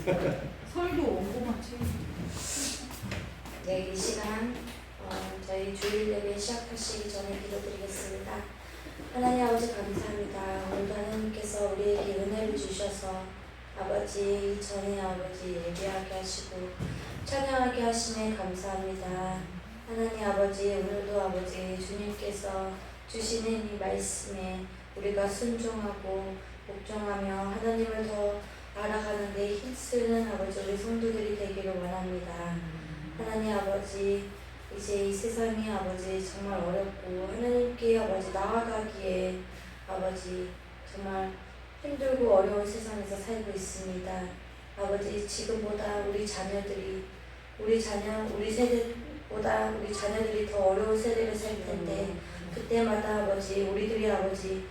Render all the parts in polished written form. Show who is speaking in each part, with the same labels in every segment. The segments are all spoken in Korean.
Speaker 1: 설교 원고만 채우고.
Speaker 2: 네, 이 시간 저희 주일 예배 시작하시기 전에 기도드리겠습니다. 하나님 아버지 감사합니다. 오늘도 하나님께서 우리에게 은혜를 주셔서 아버지 전에 아버지 예배하게 하시고 찬양하게 하시네 감사합니다. 하나님 아버지 오늘도 아버지 주님께서 주시는 이 말씀에 우리가 순종하고 복종하며 하나님을 더 알아가는 데 힘쓰는 아버지 우리 성도들이 되기를 원합니다. 하나님 아버지 이제 이 세상이 아버지 정말 어렵고 하나님께 아버지 나아가기에 아버지 정말 힘들고 어려운 세상에서 살고 있습니다. 아버지 지금보다 우리 세대보다 우리 자녀들이 더 어려운 세대를 살 텐데 그때마다 아버지 우리들이 아버지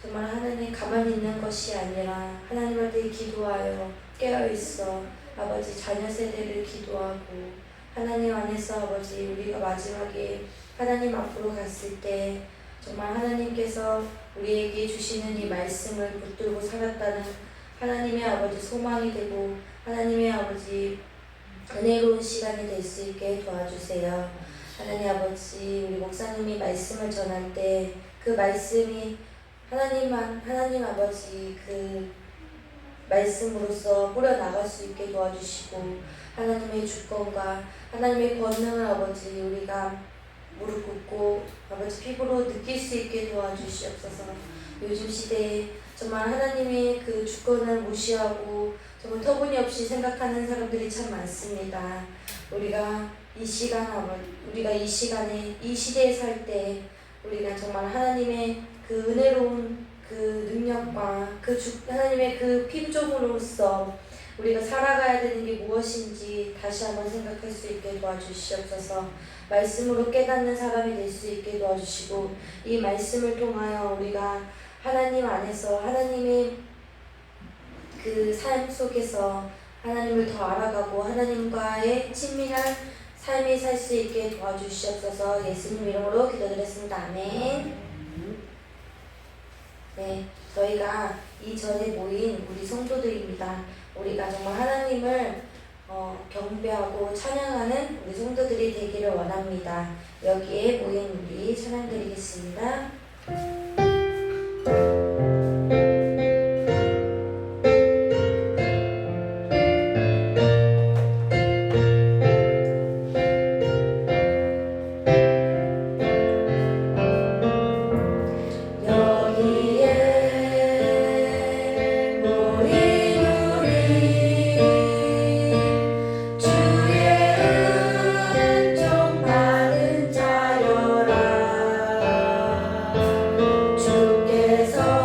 Speaker 2: 정말 하나님 가만히 있는 것이 아니라 하나님한테 기도하여 깨어있어 아버지 자녀 세대를 기도하고 하나님 안에서 아버지 우리가 마지막에 하나님 앞으로 갔을 때 정말 하나님께서 우리에게 주시는 이 말씀을 붙들고 살았다는 하나님의 아버지 소망이 되고 하나님의 아버지 은혜로운 시간이 될 수 있게 도와주세요. 하나님 아버지 우리 목사님이 말씀을 전할 때 그 말씀이 하나님 아버지 그 말씀으로써 뿌려나갈 수 있게 도와주시고 하나님의 주권과 하나님의 권능을 아버지 우리가 무릎 꿇고 아버지 피부로 느낄 수 있게 도와주시옵소서. 요즘 시대에 정말 하나님의 그 주권을 무시하고 정말 터무니없이 생각하는 사람들이 참 많습니다. 우리가 이 시간에 이 시대에 살 때 우리가 정말 하나님의 그 은혜로운 그 능력과 하나님의 그 피조물로서 우리가 살아가야 되는 게 무엇인지 다시 한번 생각할 수 있게 도와주시옵소서. 말씀으로 깨닫는 사람이 될 수 있게 도와주시고 이 말씀을 통하여 우리가 하나님 안에서 하나님의 그 삶 속에서 하나님을 더 알아가고 하나님과의 친밀한 삶이 살 수 있게 도와주시옵소서. 예수님 이름으로 기도드렸습니다. 아멘. 네, 저희가 이전에 모인 우리 성도들입니다. 우리가 정말 하나님을 경배하고 찬양하는 우리 성도들이 되기를 원합니다. 여기에 모인 우리 찬양드리겠습니다. 주께서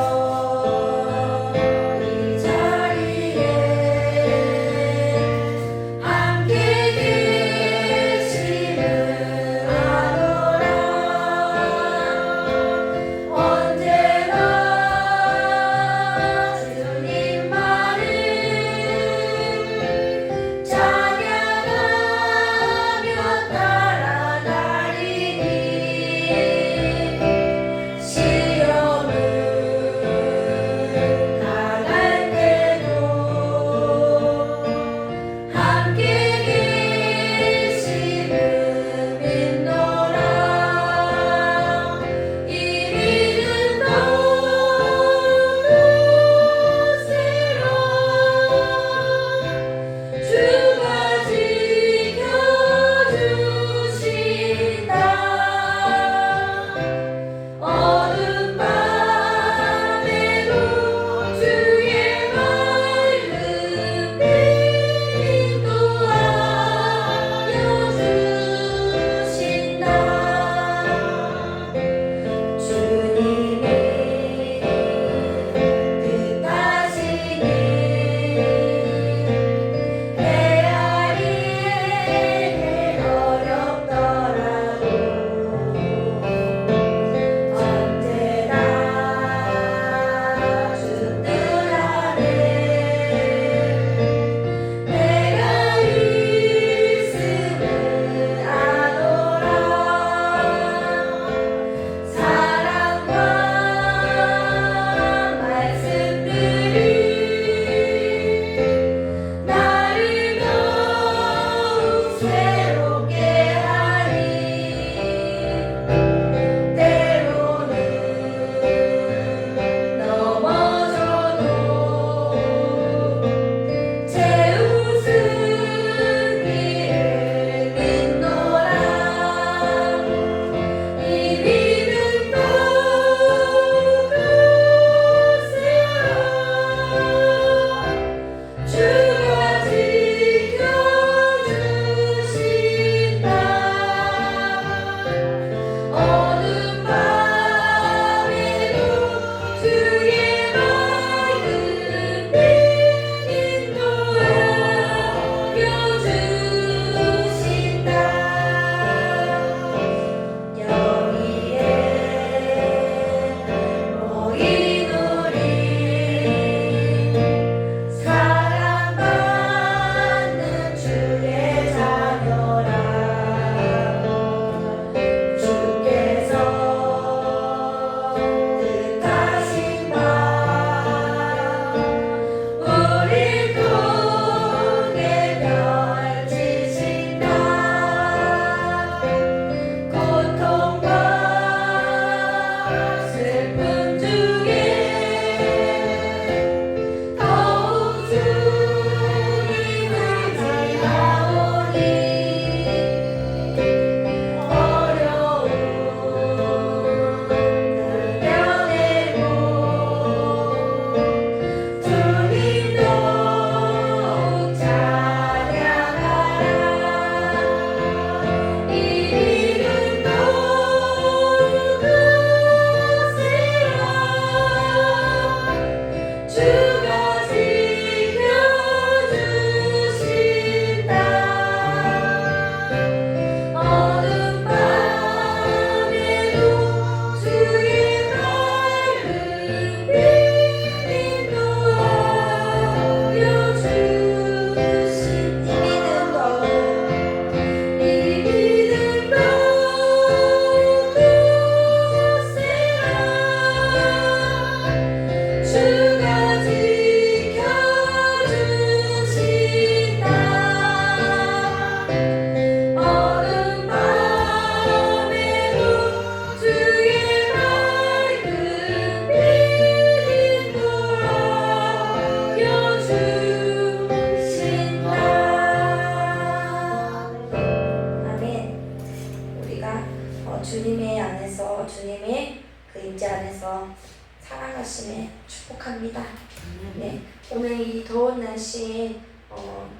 Speaker 2: 오늘 이 더운 날씨에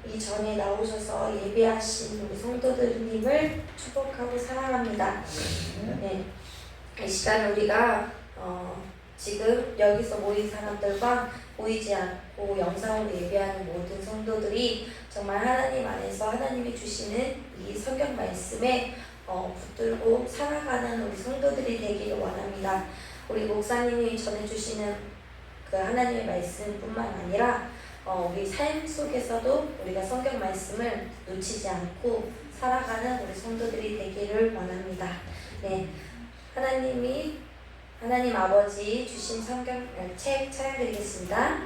Speaker 2: 이전에 나오셔서 예배하신 우리 성도들님을 축복하고 사랑합니다. 네, 이 시간 우리가 지금 여기서 모인 사람들과 보이지 않고 영상으로 예배하는 모든 성도들이 정말 하나님 안에서 하나님이 주시는 이 성경 말씀에 붙들고 살아가는 우리 성도들이 되기를 원합니다. 우리 목사님이 전해주시는 그 하나님의 말씀뿐만 아니라 우리 삶 속에서도 우리가 성경 말씀을 놓치지 않고 살아가는 우리 성도들이 되기를 원합니다. 네, 하나님 아버지 주신 성경 책 찬양드리겠습니다.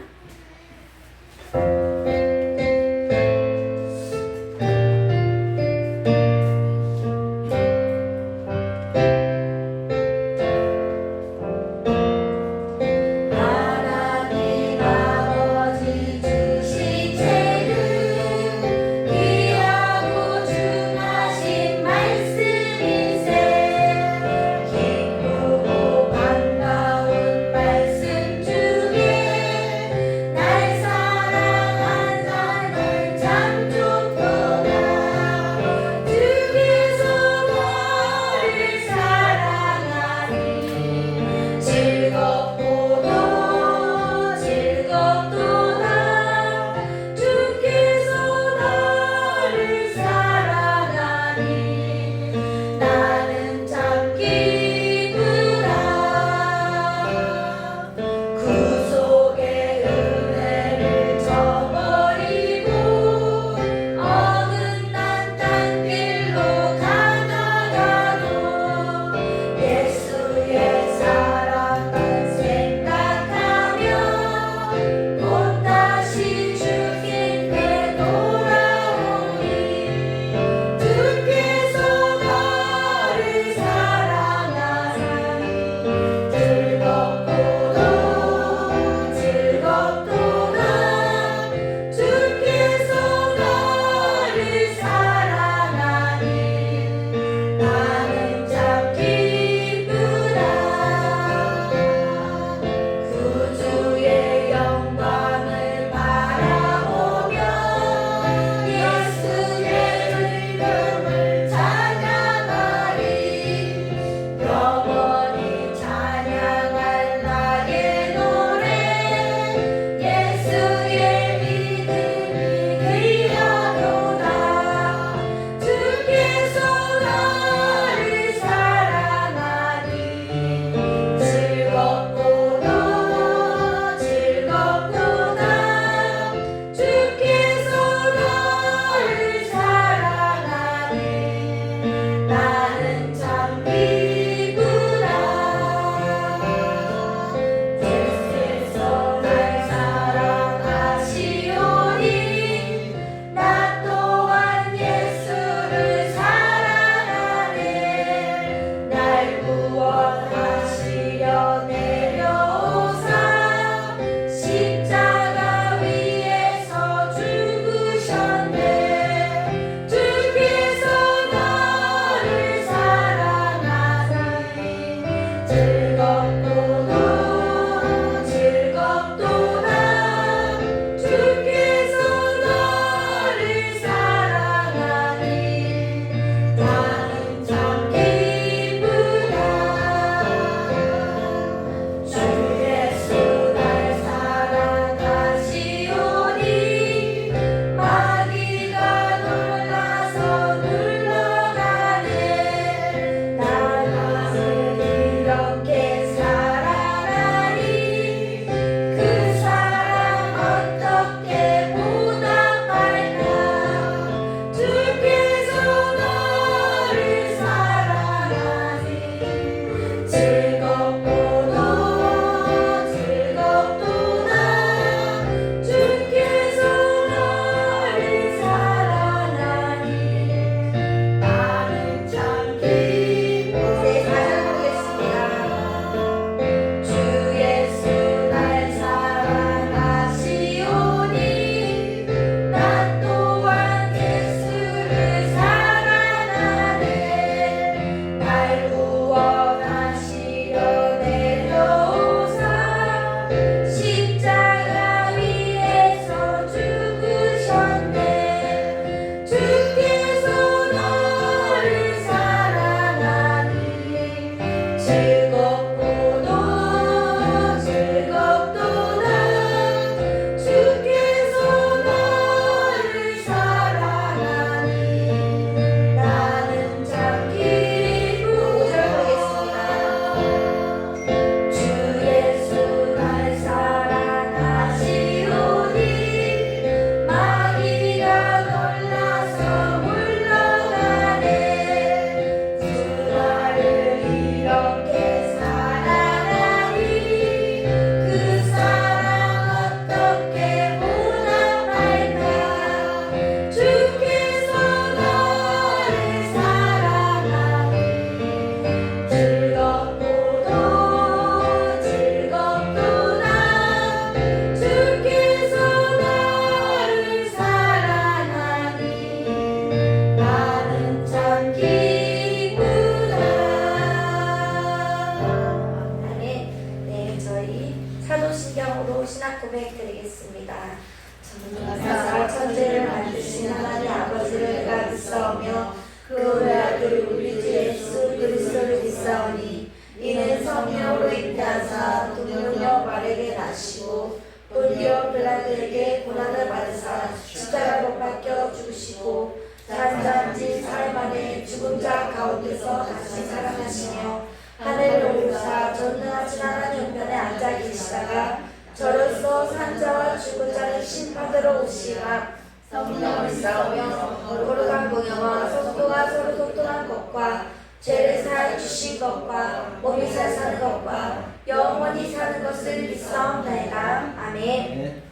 Speaker 2: 기도드리겠습니다. 전능하사 천지를 만드신 하나님 아버지를 내가 믿사오며 그 외아들 우리 주 예수 그리스도를 믿사오니 이는 성령으로 잉태하사 동정녀 마리아에게 나시고 본디오 빌라도에게 고난을 받으사 십자가 못 박혀 죽으시고 산자한지 사흘 만에 죽은 자 가운데서 다시 살아나시며 하늘을 오르사 전능하신 하나님 우편에 앉아 계시다가 저로서 산자와 죽은 자를 심판하러 오시라. 성령을 믿사오며 거룩한 공영과 성도가 서로 소통한 것과 죄를 사해 주신 것과 몸이 잘 사는 것과 영원히 사는 것을 믿사옵나이다. 아멘.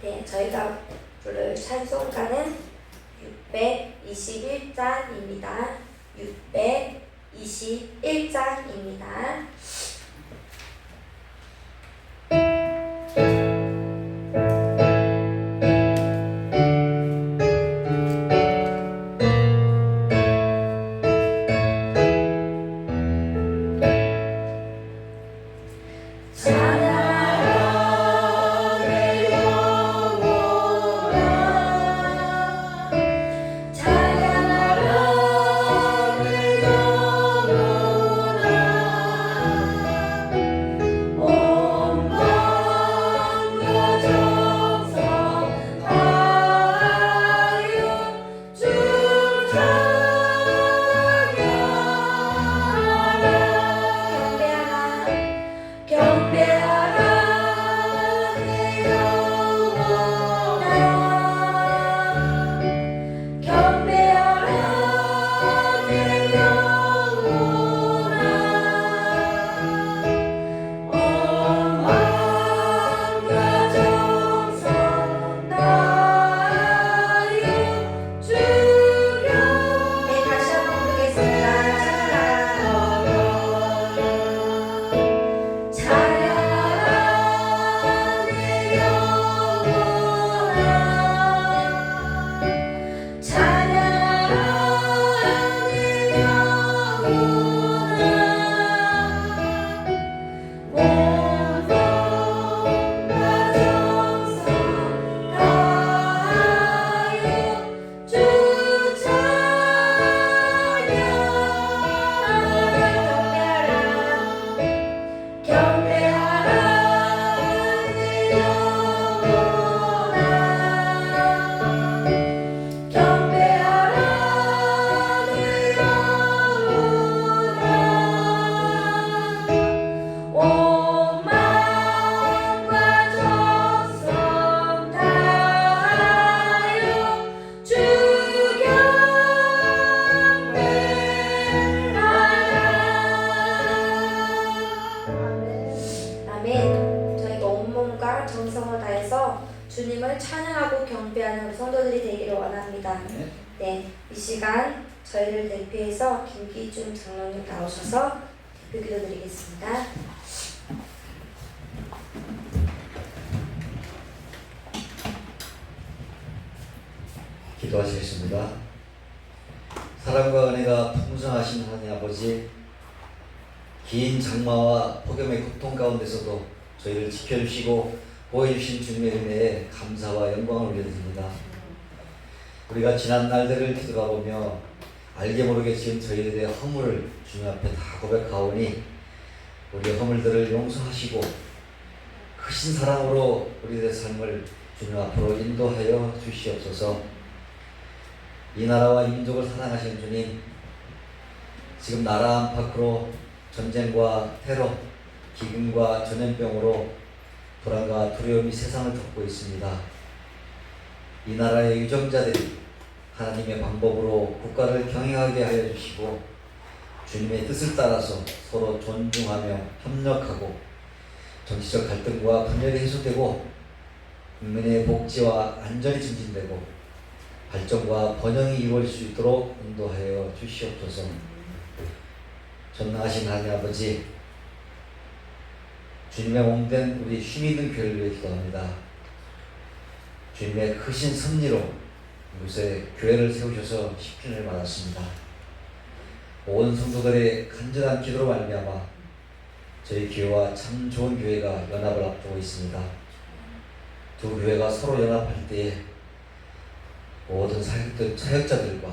Speaker 2: 네, 저희가 부를 찬송가는 621장입니다. 621장입니다. 정성을 다해서 주님을 찬양하고 경배하는 우리 성도들이 되기를 원합니다. 네, 이 시간 저희를 대표해서 김기중 장로님 나오셔서 대표 기도드리겠습니다.
Speaker 3: 기도하시겠습니다. 사랑과 은혜가 풍성하신 하나님 아버지, 긴 장마와 폭염의 고통 가운데서도 저희를 지켜주시고 보호해주신 주님의 은혜에 감사와 영광을 올려드립니다. 우리가 지난 날들을 뒤돌아보며 알게 모르게 지은 저희들의 허물을 주님 앞에 다 고백하오니 우리의 허물들을 용서하시고 크신 사랑으로 우리들의 삶을 주님 앞으로 인도하여 주시옵소서. 이 나라와 이 민족을 사랑하시는 주님, 지금 나라 안팎으로 전쟁과 테러, 기근과 전염병으로 불안과 두려움이 세상을 덮고 있습니다. 이 나라의 유정자들이 하나님의 방법으로 국가를 경영하게 하여 주시고 주님의 뜻을 따라서 서로 존중하며 협력하고 정치적 갈등과 분열이 해소되고 국민의 복지와 안전이 증진되고 발전과 번영이 이루어질 수 있도록 인도하여 주시옵소서. 전능하신 하나님 아버지, 주님의 몸된 우리 힘 있는 교회를 위해 기도합니다. 주님의 크신 섭리로 이곳에 교회를 세우셔서 십진을 받았습니다. 온 성도들의 간절한 기도로 말미암아 저희 교회와 참 좋은 교회가 연합을 앞두고 있습니다. 두 교회가 서로 연합할 때에 모든 사역자들과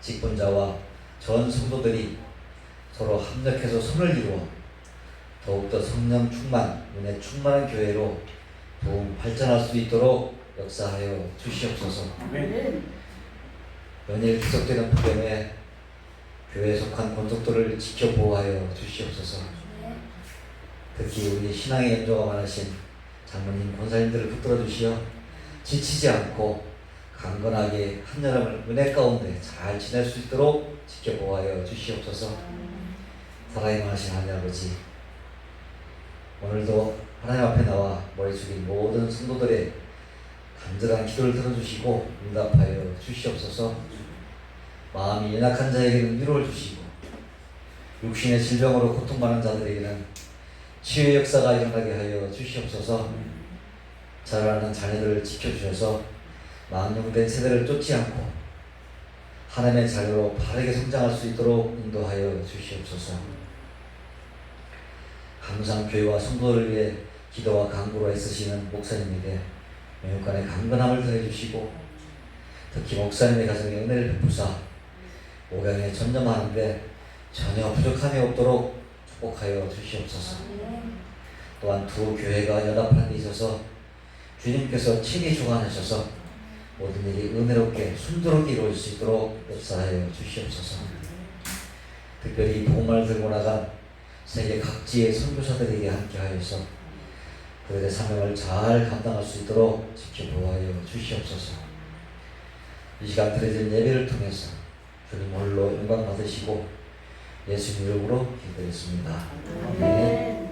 Speaker 3: 직분자와 전 성도들이 서로 합력해서 손을 이루어 더욱더 성령 충만, 은혜 충만한 교회로 더욱 발전할 수 있도록 역사하여 주시옵소서. 연일 계속되는 폭염에 교회에 속한 권속들을 지켜 보호하여 주시옵소서. 특히 우리 신앙의 연조가 많으신 장로님, 권사님들을 붙들어 주시어 지치지 않고 강건하게 한여름을 은혜 가운데 잘 지낼 수 있도록 지켜 보호하여 주시옵소서. 사랑이 많으신 하나님 아버지, 오늘도 하나님 앞에 나와 머리 숙인 모든 성도들의 간절한 기도를 들어주시고 응답하여 주시옵소서. 마음이 연약한 자에게는 위로를 주시고 육신의 질병으로 고통받는 자들에게는 치유의 역사가 일어나게 하여 주시옵소서. 자라나는 자녀들을 지켜주셔서 망령된 세대를 쫓지 않고 하나님의 자녀로 바르게 성장할 수 있도록 인도하여 주시옵소서. 항상 교회와 성도를 위해 기도와 간구로 애쓰시는 목사님에게 매우간의 강건함을 더해주시고 특히 목사님의 가정에 은혜를 베푸사 목양에 전념하는데 전혀 부족함이 없도록 축복하여 주시옵소서. 또한 두 교회가 연합하는 데 있어서 주님께서 친히 주관하셔서 모든 일이 은혜롭게 순조롭게 이루어질 수 있도록 역사하여 주시옵소서. 특별히 복음을 들고 나간 세계 각지의 선교사들에게 함께하여서 그들의 사명을 잘 감당할 수 있도록 지켜보아여 주시옵소서. 이 시간 드려진 예배를 통해서 주님 홀로 영광 받으시고 예수님 이름으로 기도드렸습니다. 아멘.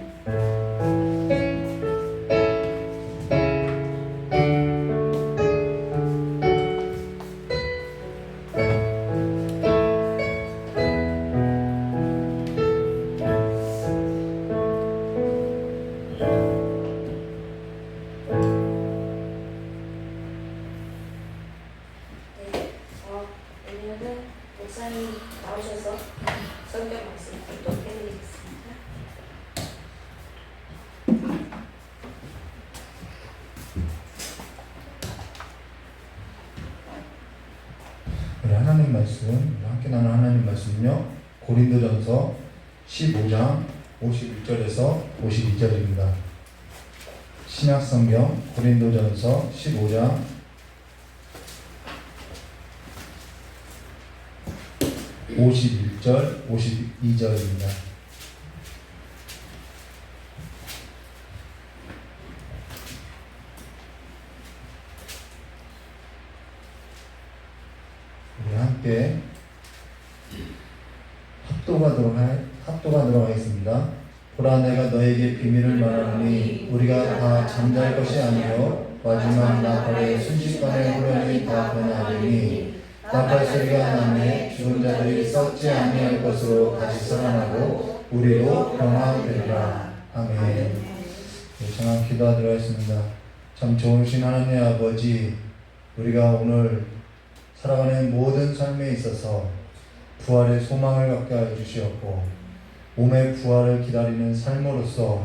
Speaker 2: 오늘은 목사님 나오셔서 성경 말씀 공독해드리겠습니다.
Speaker 4: 우리 하나님 말씀, 함께 나눈 하나님 말씀은요, 고린도전서 15장 51절에서 52절입니다. 신약성경 고린도전서 15장 51절, 52절입니다. 우리 함께 합독하도록 하겠습니다. 보라, 내가 너에게 비밀을 말하노니 우리가 다 잠잘 것이 아니요 마지막 나팔의 순식간에 후련히 다 변하리니 나팔 소리가 나매 죽은 자들이 썩지 아니할 것으로 다시 살아나고 우리로 변화되리라. 아멘. 잠깐 기도하도록 하겠습니다. 참 좋으신 하나님 아버지, 우리가 오늘 살아가는 모든 삶에 있어서 부활의 소망을 갖게 하여 주시었고 몸의 부활을 기다리는 삶으로서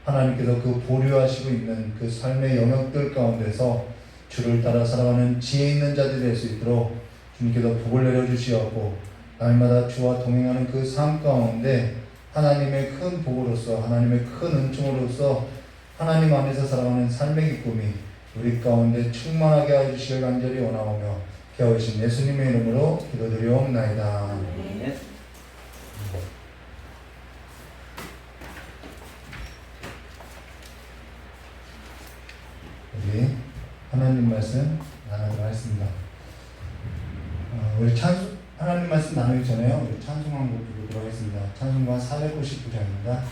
Speaker 4: 하나님께서 그 보류하시고 있는 그 삶의 영역들 가운데서 주를 따라 살아가는 지혜 있는 자들이 될 수 있도록 주님께서 복을 내려주시었고 날마다 주와 동행하는 그 삶 가운데 하나님의 큰 복으로서 하나님의 큰 은총으로서 하나님 안에서 살아가는 삶의 기쁨이 우리 가운데 충만하게 하여 주시길 간절히 원하오며 기하오신 예수님의 이름으로 기도드리옵나이다.
Speaker 3: 네.
Speaker 4: 우리 하나님 말씀 나누도록 하겠습니다. 우리 하나님 말씀 나누기 전에 우리 찬송 한 곡 부르도록 하겠습니다. 찬송가 499장입니다.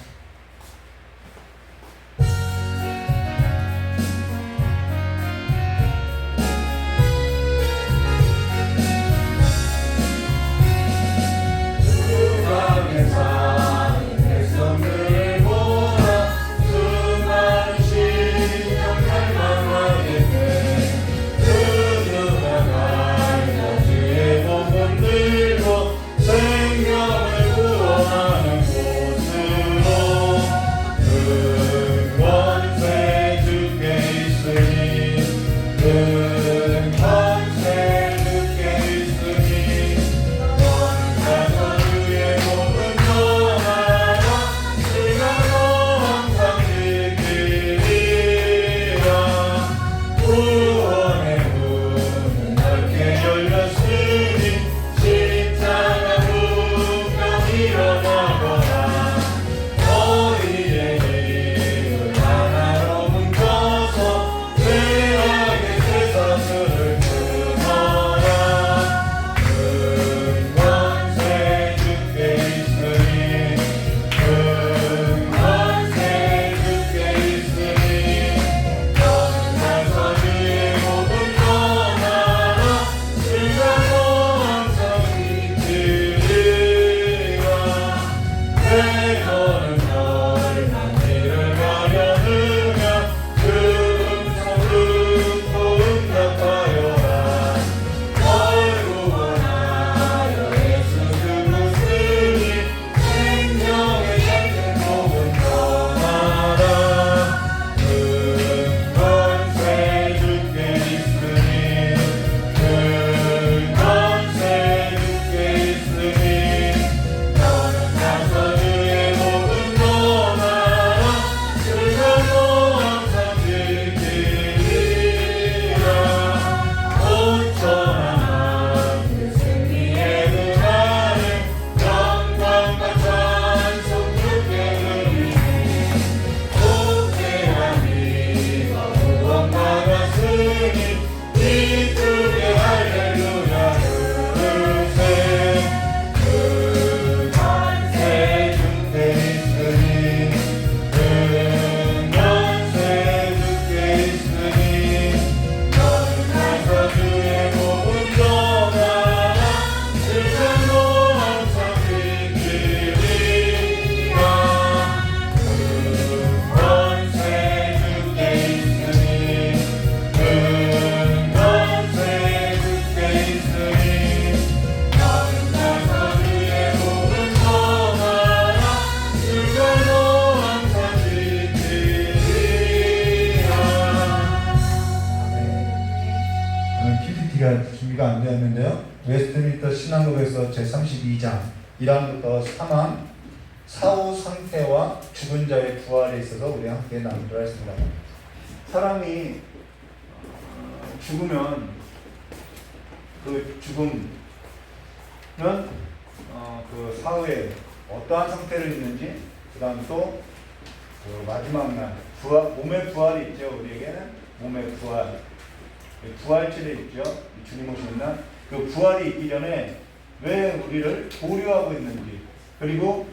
Speaker 5: 생명을 구원하는 곳으로
Speaker 4: 기쁘게 할렐루야 부르세 근원세 주께 있으니 근원세 주께 있으니 너는 가서 주의 복을 전하라 세상도 항상 지키리라 근원세 주께 있으니 근원세 주께 있으니 너는 가서 주의 복을 전하라 세상도 항상 지키리라. 오늘 PPT가 준비가 안 되었는데요. 웨스트민스터 신앙국에서 제32장 1항부터 3항 사후 상태와 죽은 자의 부활에 있어서 우리 함께 나누도록 하겠습니다. 사람이 죽으면 그 죽음은 그 사후에 어떠한 상태를 있는지, 그 다음 또 그 마지막 날 부활, 몸의 부활이 있죠. 우리에게는 몸의 부활, 부활절이 있죠. 주님 오시는 날 그 부활이 있기 전에 왜 우리를 보류하고 있는지, 그리고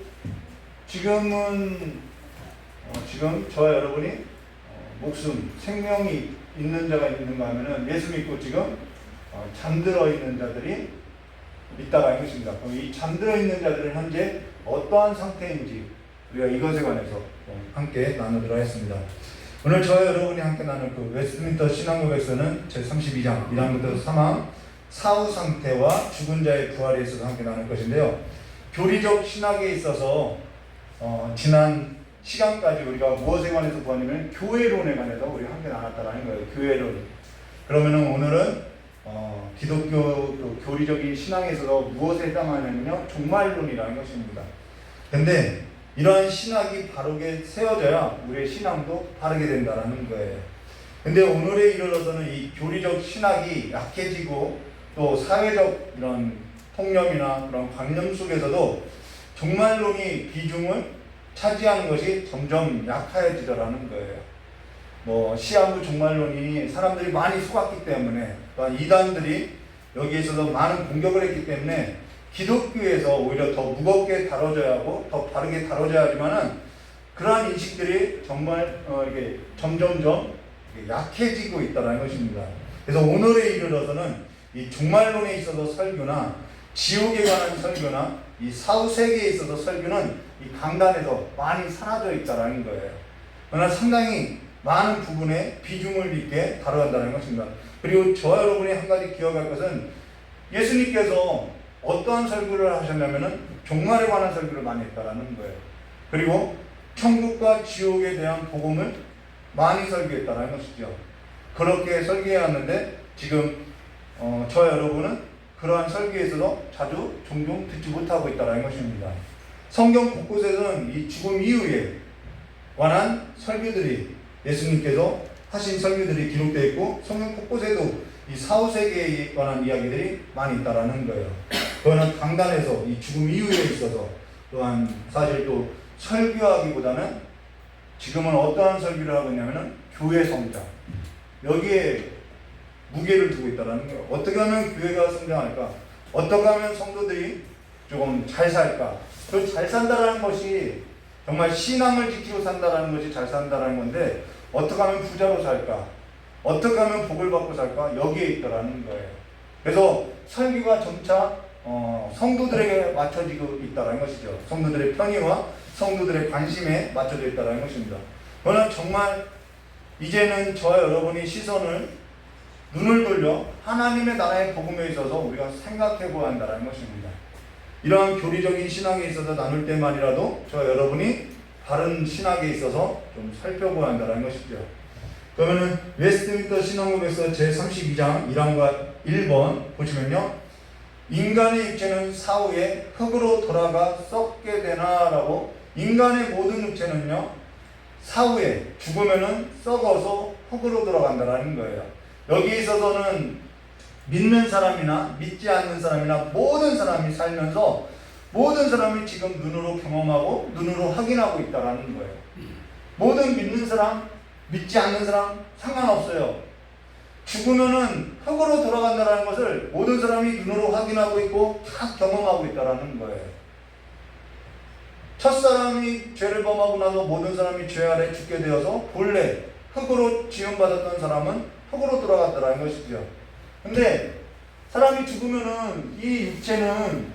Speaker 4: 지금은 지금 저와 여러분이 목숨, 생명이 있는 자가 있는가 하면은 예수 믿고 지금 잠들어 있는 자들이 있다라는 것입니다. 그럼 이 잠들어 있는 자들은 현재 어떠한 상태인지 우리가 이것에 관해서 함께 나누도록 하겠습니다. 오늘 저와 여러분이 함께 나눌 그 웨스트민스터 신앙국에서는 제32장 1항부터 3항 사후 상태와 죽은 자의 부활에 있어서 함께 나눌 것인데요. 교리적 신학에 있어서 지난 시간까지 우리가 무엇에 관해서 보았냐면 교회론에 관해서 우리가 함께 나눴다라는 거예요. 교회론. 그러면은 오늘은 기독교 그 교리적인 신앙에 있어서 무엇에 해당하냐면요, 종말론이라는 것입니다. 근데 이러한 신학이 바르게 세워져야 우리의 신앙도 바르게 된다라는 거예요. 근데 오늘에 이르러서는 이 교리적 신학이 약해지고 또 사회적 이런 통념이나 그런 관념 속에서도 종말론이 비중을 차지하는 것이 점점 약해지더라는 거예요. 뭐 시한부 종말론이 사람들이 많이 속았기 때문에, 또한 이단들이 여기에 있어서 많은 공격을 했기 때문에 기독교에서 오히려 더 무겁게 다뤄져야 하고 더 바르게 다뤄져야 하지만은 그러한 인식들이 정말 이게 점점점 약해지고 있다는 것입니다. 그래서 오늘에 이르러서는 이 종말론에 있어서 설교나 지옥에 관한 설교나 이 사후 세계에 있어서 설교는 이 강단에서 많이 사라져 있다는 거예요. 그러나 상당히 많은 부분에 비중을 있게 다뤄간다는 것입니다. 그리고 저와 여러분이 한 가지 기억할 것은 예수님께서 어떠한 설교를 하셨냐면은 종말에 관한 설교를 많이 했다라는 거예요. 그리고 천국과 지옥에 대한 복음을 많이 설교했다는 것이죠. 그렇게 설교해왔는데 지금 저와 여러분은 그러한 설교에서도 자주 종종 듣지 못하고 있다는 것입니다. 성경 곳곳에서는 이 죽음 이후에 관한 설교들이 예수님께서 하신 설교들이 기록되어 있고 성경 곳곳에도 이 사후 세계에 관한 이야기들이 많이 있다라는 거예요. 그거는 강단에서 이 죽음 이후에 있어서 또한 사실 또 설교하기보다는 지금은 어떠한 설교를 하고 있냐면은 교회 성장, 여기에 무게를 두고 있다는 거예요. 어떻게 하면 교회가 성장할까? 어떻게 하면 성도들이 조금 잘 살까? 그 잘 산다라는 것이 정말 신앙을 지키고 산다라는 것이 잘 산다라는 건데, 어떻게 하면 부자로 살까? 어떻게 하면 복을 받고 살까? 여기에 있다라는 거예요. 그래서 설교가 점차 성도들에게 맞춰지고 있다는 것이죠. 성도들의 편의와 성도들의 관심에 맞춰져 있다는 것입니다. 저는 정말 이제는 저와 여러분이 시선을, 눈을 돌려 하나님의 나라의 복음에 있어서 우리가 생각해 보아야 한다는 것입니다. 이러한 교리적인 신앙에 있어서 나눌 때만이라도 저와 여러분이 바른 신학에 있어서 좀 살펴보아야 한다는 것이죠. 그러면은 웨스트민스터 신앙국에서 제32장 1항과 1번 보시면요, 인간의 육체는 사후에 흙으로 돌아가 썩게 되나라고, 인간의 모든 육체는요 사후에 죽으면은 썩어서 흙으로 돌아간다라는 거예요. 여기에 있어서는 믿는 사람이나 믿지 않는 사람이나 모든 사람이 살면서 모든 사람이 지금 눈으로 경험하고 눈으로 확인하고 있다라는 거예요. 모든 믿는 사람, 믿지 않는 사람 상관없어요. 죽으면은 흙으로 돌아간다는 것을 모든 사람이 눈으로 확인하고 있고 다 경험하고 있다는 거예요. 첫사람이 죄를 범하고 나서 모든 사람이 죄 아래 죽게 되어서 본래 흙으로 지음받았던 사람은 흙으로 돌아갔다는 것이죠. 근데 사람이 죽으면은 이 육체는,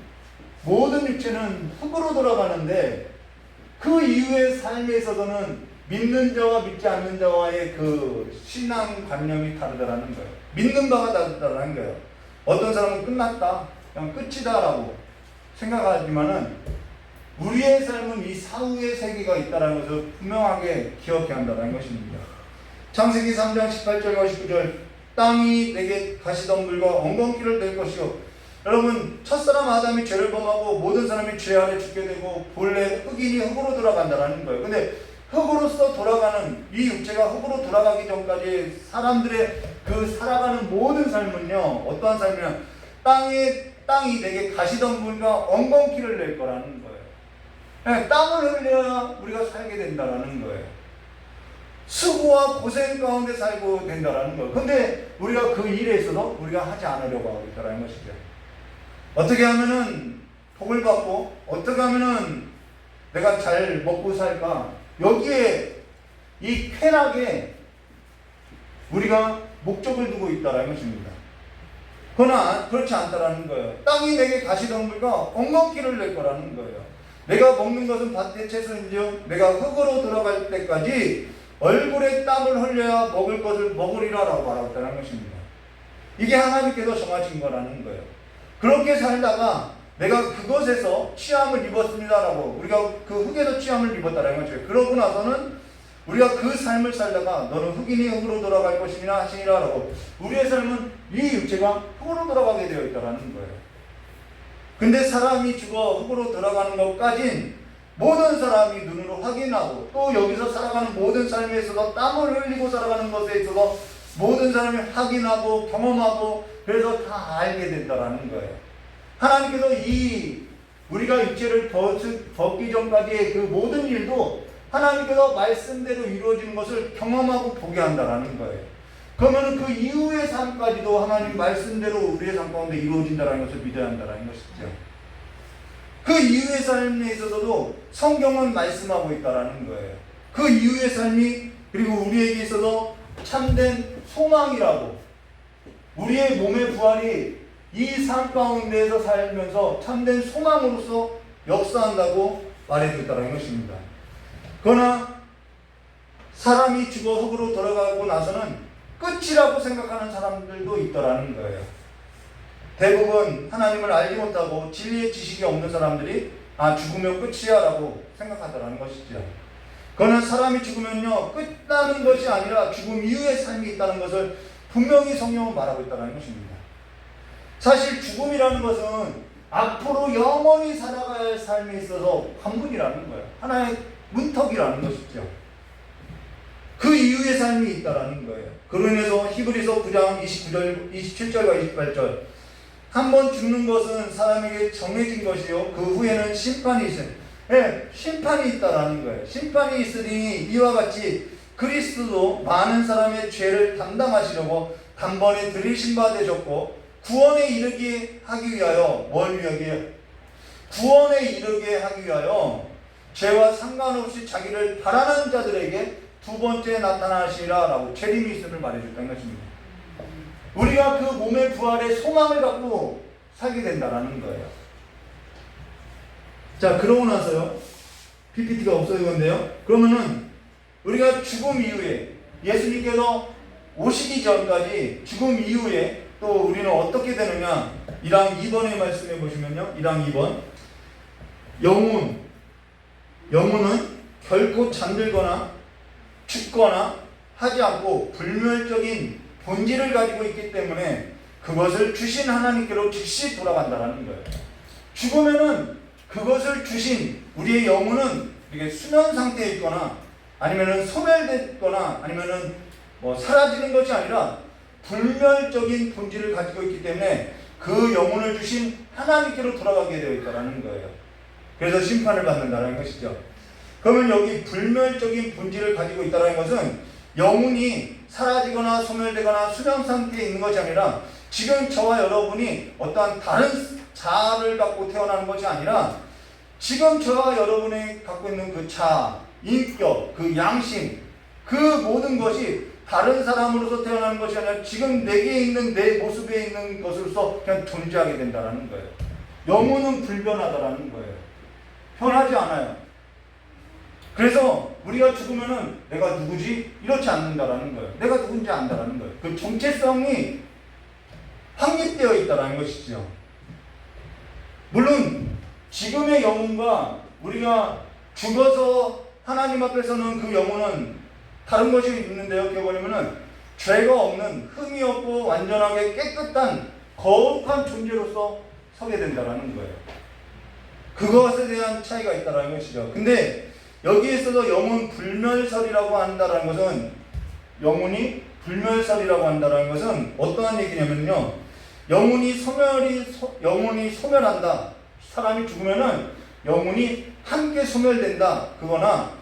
Speaker 4: 모든 육체는 흙으로 돌아가는데 그 이후의 삶에 있어서는 믿는 자와 믿지 않는 자와의 그 신앙관념이 다르다라는 거예요. 믿는 바가 다르다라는 거예요. 어떤 사람은 끝났다, 그냥 끝이다라고 생각하지만은 우리의 삶은 이 사후의 세계가 있다는 것을 분명하게 기억해야 한다는 것입니다. 창세기 3장 18절과 19절, 땅이 내게 가시덤불과 엉겅퀴를 낼 것이요. 여러분, 첫사람 아담이 죄를 범하고 모든 사람이 죄 아래 죽게 되고 본래 흙인이 흙으로 돌아간다는 거예요. 근데 흙으로서 돌아가는 이 육체가 흙으로 돌아가기 전까지 사람들의 그 살아가는 모든 삶은요, 어떠한 삶이냐, 땅이 내게 가시덤불과 엉겅퀴를 낼 거라는 거예요. 네, 땀을 흘려야 우리가 살게 된다는 거예요. 수고와 고생 가운데 살고 된다는 거예요. 근데 우리가 그 일에 있어서 우리가 하지 않으려고 하고 있다는 것이죠. 어떻게 하면은 복을 받고, 어떻게 하면은 내가 잘 먹고 살까, 여기에 이 쾌락에 우리가 목적을 두고 있다는 것입니다. 그러나 그렇지 않다라는 거예요. 땅이 내게 가시덤불과 엉겅퀴를 낼 거라는 거예요. 내가 먹는 것은 밭의 채소인지요 내가 흙으로 들어갈 때까지 얼굴에 땀을 흘려야 먹을 것을 먹으리라라고 말했다는 것입니다. 이게 하나님께서 정하신 거라는 거예요. 그렇게 살다가 내가 그것에서 취함을 입었습니다라고, 우리가 그 흙에서 취함을 입었다는 거죠. 그러고 나서는 우리가 그 삶을 살다가 너는 흙이니 흙으로 돌아갈 것이니라 하시니라라고, 우리의 삶은 이 육체가 흙으로 돌아가게 되어 있다는 거예요. 근데 사람이 죽어 흙으로 돌아가는 것까진 모든 사람이 눈으로 확인하고, 또 여기서 살아가는 모든 삶에 있어서 땀을 흘리고 살아가는 것에 있어서 모든 사람이 확인하고 경험하고, 그래서 다 알게 된다는 거예요. 하나님께서 이 우리가 육체를 벗기 전까지의 그 모든 일도 하나님께서 말씀대로 이루어지는 것을 경험하고 보게 한다는 거예요. 그러면 그 이후의 삶까지도 하나님 말씀대로 우리의 삶 가운데 이루어진다는 것을 믿어야 한다는 것이죠. 그 이후의 삶에 있어서도 성경은 말씀하고 있다는 거예요. 그 이후의 삶이, 그리고 우리에게 있어서 참된 소망이라고, 우리의 몸의 부활이 이 삶 가운데에서 살면서 참된 소망으로서 역사한다고 말해줬다는 것입니다. 그러나 사람이 죽어 흙으로 돌아가고 나서는 끝이라고 생각하는 사람들도 있더라는 거예요. 대부분 하나님을 알지 못하고 진리의 지식이 없는 사람들이 죽으면 끝이야 라고 생각하더라는 것이죠. 그러나 사람이 죽으면요, 끝나는 것이 아니라 죽음 이후의 삶이 있다는 것을 분명히 성경은 말하고 있다는 것입니다. 사실 죽음이라는 것은 앞으로 영원히 살아가야 할 삶에 있어서 관문이라는 거예요. 하나의 문턱이라는 것이죠. 그 이후의 삶이 있다는 거예요. 그로 인해서 히브리서 9장 27절과 28절, 한번 죽는 것은 사람에게 정해진 것이요 그 후에는 심판이 있어요. 네, 심판이 있다라는 거예요. 심판이 있으니 이와 같이 그리스도도 많은 사람의 죄를 담당하시려고 단번에 들이신 바 되셨고, 구원에 이르게 하기 위하여, 뭘 위하여? 구원에 이르게 하기 위하여 죄와 상관없이 자기를 바라는 자들에게 두 번째 나타나시리라 라고 재림이 있음을 말해줬다는 것입니다. 우리가 그 몸의 부활의 소망을 갖고 살게 된다는 거예요. 자, 그러고 나서요, PPT가 없어지건데요. 그러면은 우리가 죽음 이후에, 예수님께서 오시기 전까지 죽음 이후에 또 우리는 어떻게 되느냐, 1항 2번에 말씀해 보시면요, 1항 2번, 영혼은 결코 잠들거나 죽거나 하지 않고 불멸적인 본질을 가지고 있기 때문에 그것을 주신 하나님께로 즉시 돌아간다는 거예요. 죽으면은 그것을 주신 우리의 영혼은 이게 수면 상태에 있거나 아니면은 소멸됐거나 아니면은 사라지는 것이 아니라 불멸적인 본질을 가지고 있기 때문에 그 영혼을 주신 하나님께로 돌아가게 되어 있다는 거예요. 그래서 심판을 받는다는 것이죠. 그러면 여기 불멸적인 본질을 가지고 있다는 것은
Speaker 5: 영혼이 사라지거나 소멸되거나 수명 상태에 있는 것이 아니라 지금 저와 여러분이 어떠한 다른 자아를 갖고 태어나는 것이 아니라 지금 저와 여러분이 갖고 있는 그 자아, 인격, 그 양심, 그 모든 것이 다른 사람으로서 태어나는 것이 아니라 지금 내게 있는 내 모습에 있는 것으로서 그냥 존재하게 된다는 거예요. 영혼은 불변하다라는 거예요. 변하지 않아요. 그래서 우리가 죽으면은 내가 누구지? 이렇지 않는다라는 거예요. 내가 누군지 안다라는 거예요. 그 정체성이 확립되어 있다라는 것이죠. 물론 지금의 영혼과 우리가 죽어서 하나님 앞에서는 그 영혼은 다른 것이 있는데요. 그게 뭐냐면은 죄가 없는 흠이 없고 완전하게 깨끗한 거룩한 존재로서 서게 된다라는 거예요. 그것에 대한 차이가 있다라는 것이죠. 근데 여기에 있어서 영혼 불멸설이라고 한다라는 것은 영혼이 불멸설이라고 한다라는 것은 어떠한 얘기냐면요. 영혼이 소멸한다. 사람이 죽으면은 영혼이 함께 소멸된다. 그거나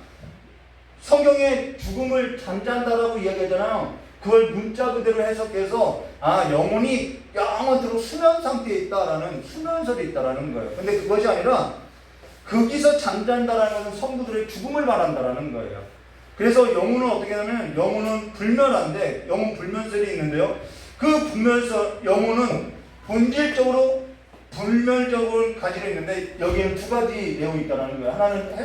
Speaker 5: 성경에 죽음을 잠잔다라고 이야기하잖아요. 그걸 문자 그대로 해석해서 영혼이 영원토록 수면 상태에 있다라는 수면설이 있다라는 거예요. 근데 그것이 아니라 거기서 잠잔다라는 것은 성도들의 죽음을 말한다라는 거예요. 그래서 영혼은 어떻게 하냐면 영혼은 불멸한데 영혼 불면설이 있는데요. 그 불면설 영혼은 본질적으로 불멸적으로 가지고 있는데 여기에는 두 가지 내용이 있다라는 거예요. 하나는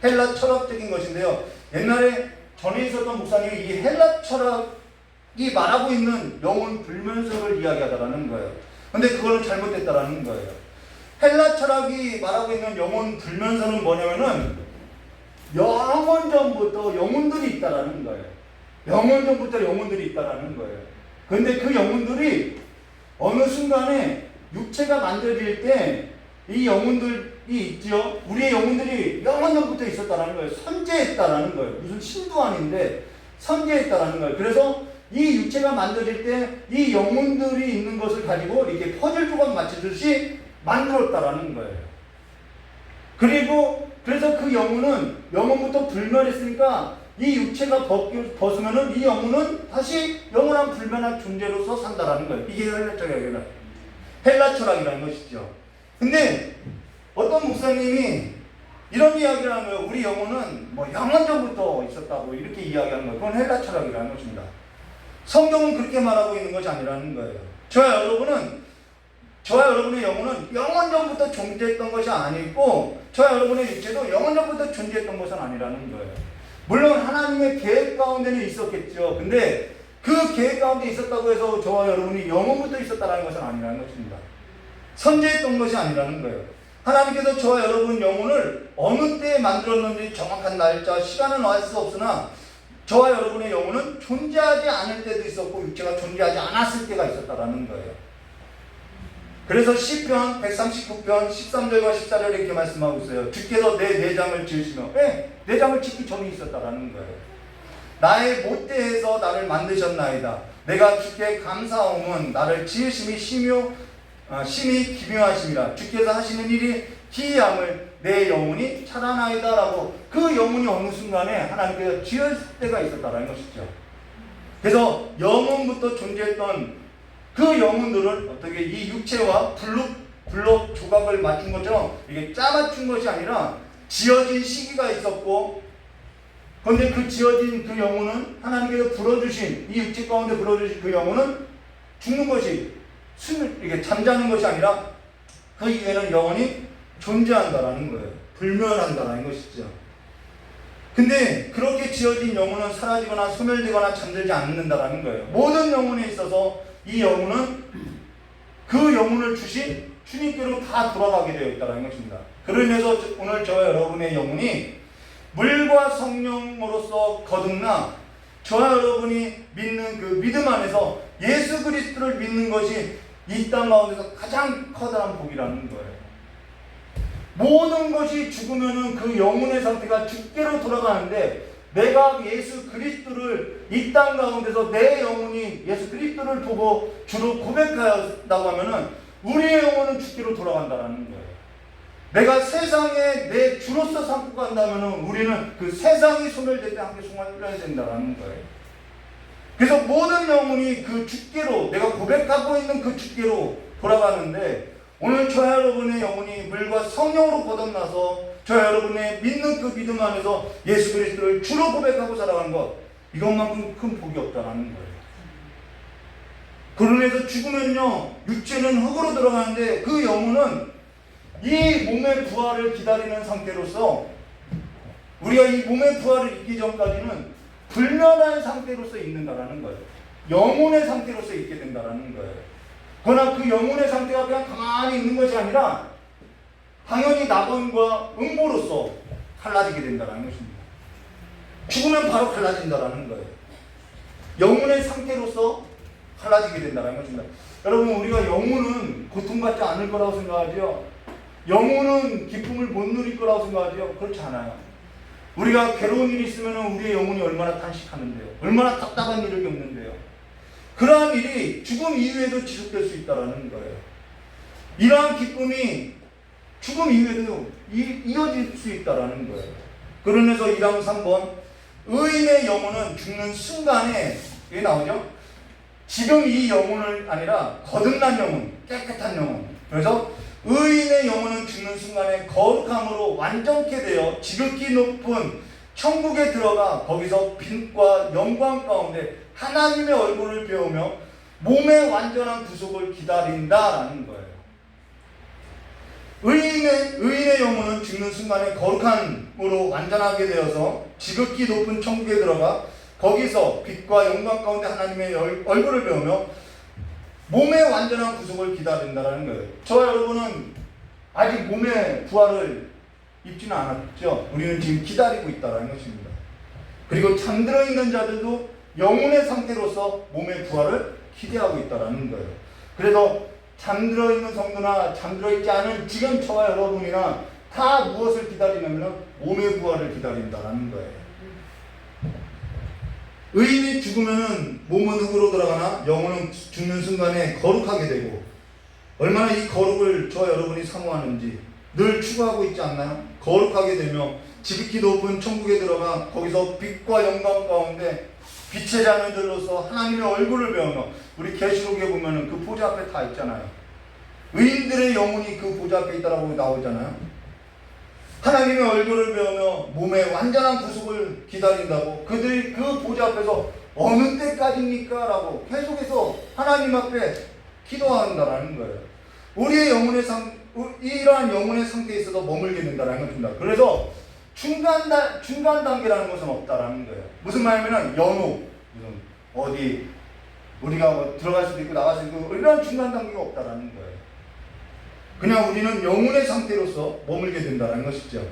Speaker 5: 헬라 철학적인 것인데요. 옛날에 전에 있었던 목사님이 이 헬라 철학이 말하고 있는 영혼 불면설을 이야기하다라는 거예요. 근데 그거는 잘못됐다라는 거예요. 헬라 철학이 말하고 있는 영혼 불면설은 뭐냐면은 영원 전부터 영혼들이 있다라는 거예요. 영원 전부터 영혼들이 있다라는 거예요. 근데 그 영혼들이 어느 순간에 육체가 만들어질 때 이 영혼들이 있죠. 우리의 영혼들이 영원 전부터 있었다라는 거예요. 선재했다라는 거예요. 무슨 신도 아닌데 선재했다라는 거예요. 그래서 이 육체가 만들어질 때 이 영혼들이 있는 것을 가지고 이렇게 퍼즐 조각 맞추듯이 만들었다라는 거예요. 그래서 그 영혼은 영혼부터 불멸했으니까 이 육체가 벗으면은 이 영혼은 다시 영원한 불변한 존재로서 산다라는 거예요. 이게 헬라 철학이라는 것이죠. 근데 어떤 목사님이 이런 이야기를 하는 거예요. 우리 영혼은 뭐 영원 전부터 있었다고 이렇게 이야기하는 거예요. 그건 헬라 철학이라는 것입니다. 성경은 그렇게 말하고 있는 것이 아니라는 거예요. 저와 여러분의 영혼은 영원 전부터 존재했던 것이 아니고 저와 여러분의 육체도 영원 전부터 존재했던 것은 아니라는 거예요. 물론 하나님의 계획 가운데는 있었겠죠. 근데 그 계획 가운데 있었다고 해서 저와 여러분이 영원부터 있었다는 것은 아니라는 것입니다. 선재했던 것이 아니라는 거예요. 하나님께서 저와 여러분 영혼을 어느 때에 만들었는지 정확한 날짜, 시간은 알 수 없으나 저와 여러분의 영혼은 존재하지 않을 때도 있었고 육체가 존재하지 않았을 때가 있었다라는 거예요. 그래서 시편 139편 13절과 14절에 이렇게 말씀하고 있어요. 주께서 내 내장을 지으시며 내장을 짓기 전에 있었다라는 거예요. 나의 못대에서 나를 만드셨나이다. 내가 주께 감사함은 나를 지으심이 심히 기묘하심이라. 주께서 하시는 일이 기이함을 내 영혼이 찾아나이다 라고 그 영혼이 어느 순간에 하나님께서 지을 때가 있었다라는 것이죠. 그래서 영혼부터 존재했던 그 영혼들을 어떻게 이 육체와 블록 조각을 맞춘 것처럼 이게 짜맞춘 것이 아니라 지어진 시기가 있었고, 그런데 그 지어진 그 영혼은 하나님께서 불어주신 이 육체 가운데 불어주신 그 영혼은 죽는 것이 이게 잠자는 것이 아니라 그 이후에는 영혼이 존재한다라는 거예요. 불멸한다라는 것이죠. 근데 그렇게 지어진 영혼은 사라지거나 소멸되거나 잠들지 않는다라는 거예요. 모든 영혼에 있어서 이 영혼은 그 영혼을 주신 주님께로 다 돌아가게 되어 있다는 것입니다. 그로 인해서 오늘 저와 여러분의 영혼이 물과 성령으로서 거듭나 저와 여러분이 믿는 그 믿음 안에서 예수 그리스도를 믿는 것이 이 땅 가운데서 가장 커다란 복이라는 거예요. 모든 것이 죽으면은 그 영혼의 상태가 죽게로 돌아가는데, 내가 예수 그리스도를 이 땅 가운데서 내 영혼이 예수 그리스도를 보고 주로 고백하였다고 하면은 우리의 영혼은 죽게로 돌아간다는 거예요. 내가 세상에 내 주로서 삼고 간다면 우리는 그 세상이 소멸될 때 함께 소멸해야 된다는 거예요. 그래서 모든 영혼이 그 주께로, 내가 고백하고 있는 그 주께로 돌아가는데, 오늘 저와 여러분의 영혼이 물과 성령으로 거듭나서 저와 여러분의 믿는 그 믿음 안에서 예수 그리스도를 주로 고백하고 살아가는 것, 이것만큼 큰 복이 없다는 거예요. 그러면서 죽으면요, 육체는 흙으로 들어가는데 그 영혼은 이 몸의 부활을 기다리는 상태로서, 우리가 이 몸의 부활을 있기 전까지는 불멸한 상태로서 있는다라는 거예요. 영혼의 상태로서 있게 된다라는 거예요. 그러나 그 영혼의 상태가 그냥 가만히 있는 것이 아니라 당연히 낙원과 음모로서 갈라지게 된다는 것입니다. 죽으면 바로 갈라진다라는 거예요. 영혼의 상태로서 갈라지게 된다는 것입니다. 여러분, 우리가 영혼은 고통받지 않을 거라고 생각하죠? 영혼은 기쁨을 못 누릴 거라고 생각하죠? 그렇지 않아요. 우리가 괴로운 일이 있으면 우리의 영혼이 얼마나 탄식하는데요. 얼마나 답답한 일을 겪는데요. 그러한 일이 죽음 이후에도 지속될 수 있다는 거예요. 이러한 기쁨이 죽음 이후에도 이어질 수 있다는 거예요. 그러면서 1항 3번, 의인의 영혼은 죽는 순간에, 왜 나오죠? 지금 이 영혼을 아니라 거듭난 영혼, 깨끗한 영혼. 그래서 의인의 영혼은 죽는 순간에 거룩함으로 완전케 되어 지극히 높은 천국에 들어가 거기서 빛과 영광 가운데 하나님의 얼굴을 배우며 몸의 완전한 구속을 기다린다라는 거예요. 의인의 영혼은 죽는 순간에 거룩함으로 완전하게 되어서 지극히 높은 천국에 들어가 거기서 빛과 영광 가운데 하나님의 얼굴을 배우며 몸의 완전한 구속을 기다린다는 거예요. 저와 여러분은 아직 몸의 부활을 입지는 않았죠. 우리는 지금 기다리고 있다는 것입니다. 그리고 잠들어 있는 자들도 영혼의 상태로서 몸의 부활을 기대하고 있다는 거예요. 그래서 잠들어 있는 성도나 잠들어 있지 않은 지금 저와 여러분이나 다 무엇을 기다리냐면 몸의 부활을 기다린다는 거예요. 의인이 죽으면 몸은 흙으로 돌아가나 영혼은 죽는 순간에 거룩하게 되고, 얼마나 이 거룩을 저와 여러분이 사모하는지 늘 추구하고 있지 않나요? 거룩하게 되며 지극히 높은 천국에 들어가 거기서 빛과 영광 가운데 빛의 자녀들로서 하나님의 얼굴을 배우며, 우리 계시록에 보면은 그 보좌 앞에 다 있잖아요. 의인들의 영혼이 그 보좌 앞에 있다라고 나오잖아요. 하나님의 얼굴을 배우며 몸의 완전한 구속을 기다린다고, 그들이 그 보좌 앞에서 어느 때까지입니까? 라고 계속해서 하나님 앞에 기도한다라는 거예요. 우리의 영혼의 이러한 영혼의 상태에 있어서 머물게 된다는 것입니다. 그래서 중간 단계라는 것은 없다라는 거예요. 무슨 말이냐면 연옥, 어디 우리가 뭐 들어갈 수도 있고 나갈 수도 있고 이런 중간 단계가 없다라는 거예요. 그냥 우리는 영혼의 상태로서 머물게 된다는 것이죠.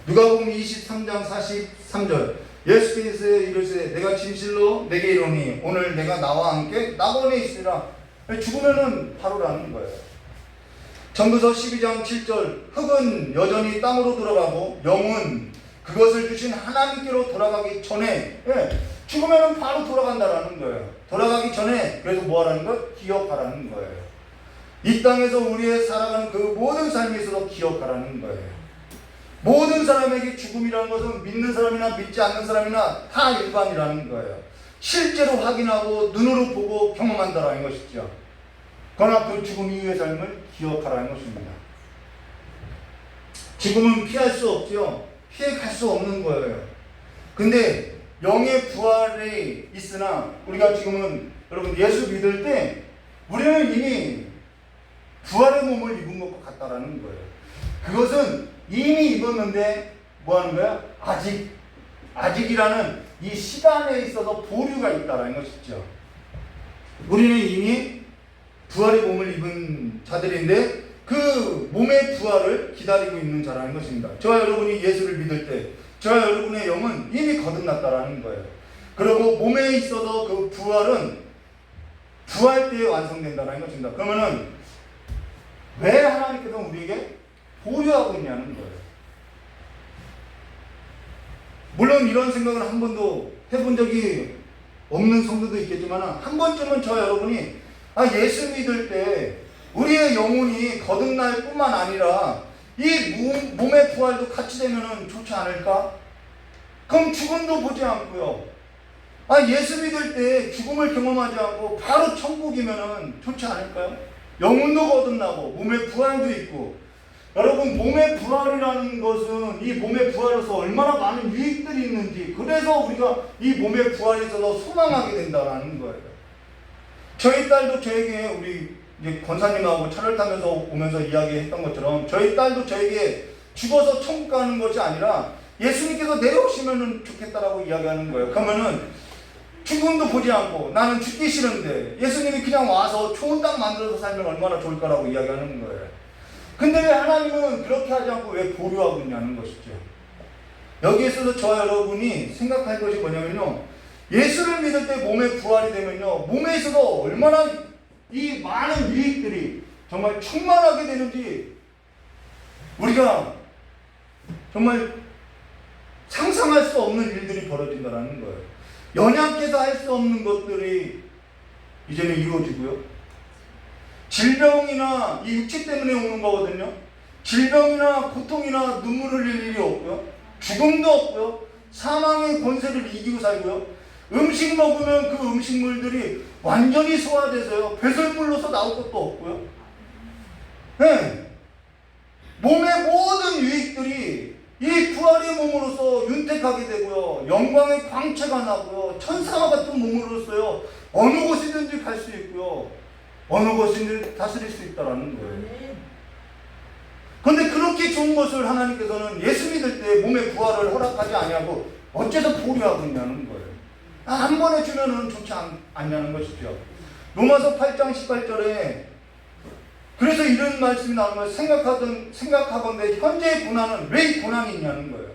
Speaker 5: 누가복음 23장 43절, 예수께서 이르시되 내가 진실로 내게 이르노니 오늘 내가 나와 함께 낙원에 있으리라. 죽으면은 바로라는 거예요. 전도서 12장 7절, 흙은 여전히 땅으로 돌아가고 영은 그것을 주신 하나님께로 돌아가기 전에, 죽으면은 바로 돌아간다라는 거예요. 돌아가기 전에 그래서 뭐 하라는 거예요? 기억하라는 거예요. 이 땅에서 우리의 살아가는 그 모든 삶에 있어서 기억하라는 거예요. 모든 사람에게 죽음이라는 것은 믿는 사람이나 믿지 않는 사람이나 다 일반이라는 거예요. 실제로 확인하고 눈으로 보고 경험한다라는 것이죠. 그러나 그 죽음 이후의 삶을 기억하라는 것입니다. 죽음은 피할 수 없죠. 피해갈 수 없는 거예요. 근데 영의 부활이 있으나 우리가 지금은 여러분 예수 믿을 때 우리는 이미 부활의 몸을 입은 것과 같다라는 거예요. 그것은 이미 입었는데 뭐 하는 거야? 아직이라는 이 시간에 있어서 보류가 있다라는 것이죠. 우리는 이미 부활의 몸을 입은 자들인데 그 몸의 부활을 기다리고 있는 자라는 것입니다. 저와 여러분이 예수를 믿을 때 저와 여러분의 영은 이미 거듭났다라는 거예요. 그리고 몸에 있어서 그 부활은 부활 때에 완성된다는 것입니다. 그러면은 왜 하나님께서 우리에게 보류하고 있냐는 거예요. 물론 이런 생각을 한 번도 해본 적이 없는 성도도 있겠지만 한 번쯤은 저와 여러분이 예수 믿을 때 우리의 영혼이 거듭날 뿐만 아니라 이 몸의 부활도 같이 되면은 좋지 않을까? 그럼 죽음도 보지 않고요. 예수 믿을 때 죽음을 경험하지 않고 바로 천국이면은 좋지 않을까요? 영혼도 거듭나고 몸의 부활도 있고. 여러분, 몸의 부활이라는 것은 이 몸의 부활로서 얼마나 많은 유익들이 있는지, 그래서 우리가 이 몸의 부활에 있어서 소망하게 된다는 거예요. 저희 딸도 저에게, 우리 이제 권사님하고 차를 타면서 오면서 이야기했던 것처럼, 저희 딸도 저에게 죽어서 천국 가는 것이 아니라 예수님께서 내려오시면 좋겠다라고 이야기하는 거예요. 그러면은 죽음도 보지 않고 나는 죽기 싫은데 예수님이 그냥 와서 좋은 땅 만들어서 살면 얼마나 좋을까라고 이야기하는 거예요. 근데 왜 하나님은 그렇게 하지 않고 왜 보류하고 있냐는 것이죠. 여기에서도 저와 여러분이 생각할 것이 뭐냐면요, 예수를 믿을 때 몸의 부활이 되면요, 몸에 있어서 얼마나 이 많은 유익들이 정말 충만하게 되는지 우리가 정말 상상할 수 없는 일들이 벌어진다는 거예요. 연약해서 할 수 없는 것들이 이제는 이루어지고요. 질병이나 이 육체 때문에 오는 거거든요. 질병이나 고통이나 눈물을 흘릴 일이 없고요. 죽음도 없고요. 사망의 권세를 이기고 살고요. 음식 먹으면 그 음식물들이 완전히 소화돼서요, 배설물로서 나올 것도 없고요. 네. 몸의 모든 유익들이 이 부활의 몸으로서 윤택하게 되고요, 영광의 광채가 나고요, 천사와 같은 몸으로서요, 어느 곳이든지 갈 수 있고요, 어느 곳이든지 다스릴 수 있다는 거예요. 그런데 그렇게 좋은 것을 하나님께서는 예수 믿을 때 몸의 부활을 허락하지 아니하고 어째서 보류하고 있냐는 거예요. 한 번에 주면은 좋지 않냐는 것이죠. 로마서 8장 18절에 그래서 이런 말씀이 나오는 거예요. 생각하건대 현재의 고난은 왜 고난이 있냐는 거예요.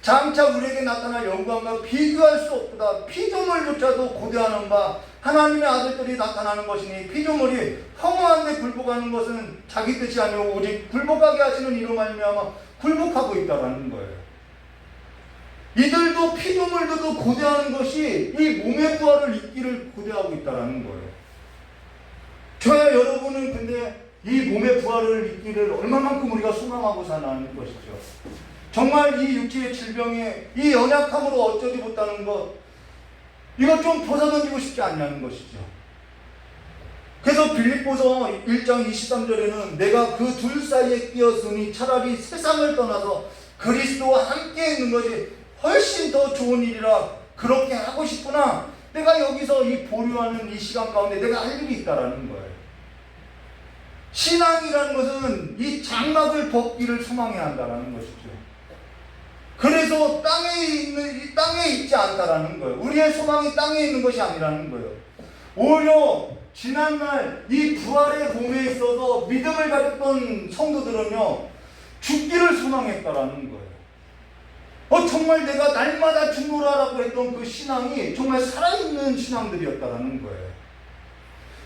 Speaker 5: 장차 우리에게 나타날 영광과 비교할 수 없다. 피조물조차도 고대하는 바 하나님의 아들들이 나타나는 것이니, 피조물이 허무한데 굴복하는 것은 자기 뜻이 아니고 오직 굴복하게 하시는 이로 말미암아 굴복하고 있다라는 거예요. 이들도, 피조물들도 고대하는 것이 이 몸의 부활을 잊기를 고대하고 있다라는 거예요. 저야 여러분은 근데 이 몸의 부활을 잊기를 얼마만큼 우리가 소망하고 사는 것이죠. 정말 이 육체의 질병에 이 연약함으로 어쩌지 못하는 것, 이거 좀 벗어던지고 싶지 않냐는 것이죠. 그래서 빌립보서 1장 23절에는 내가 그 둘 사이에 끼었으니 차라리 세상을 떠나서 그리스도와 함께 있는 것이 훨씬 더 좋은 일이라 그렇게 하고 싶구나. 내가 여기서 이 보류하는 이 시간 가운데 내가 할 일이 있다라는 거예요. 신앙이라는 것은 이 장막을 벗기를 소망해야 한다라는 것이죠. 그래서 땅에 있지 않다라는 거예요. 우리의 소망이 땅에 있는 것이 아니라는 거예요. 오히려 지난날 이 부활의 몸에 있어서 믿음을 가졌던 성도들은요, 죽기를 소망했다라는 거예요. 정말 내가 날마다 죽노라라고 했던 그 신앙이 정말 살아있는 신앙들이었다라는 거예요.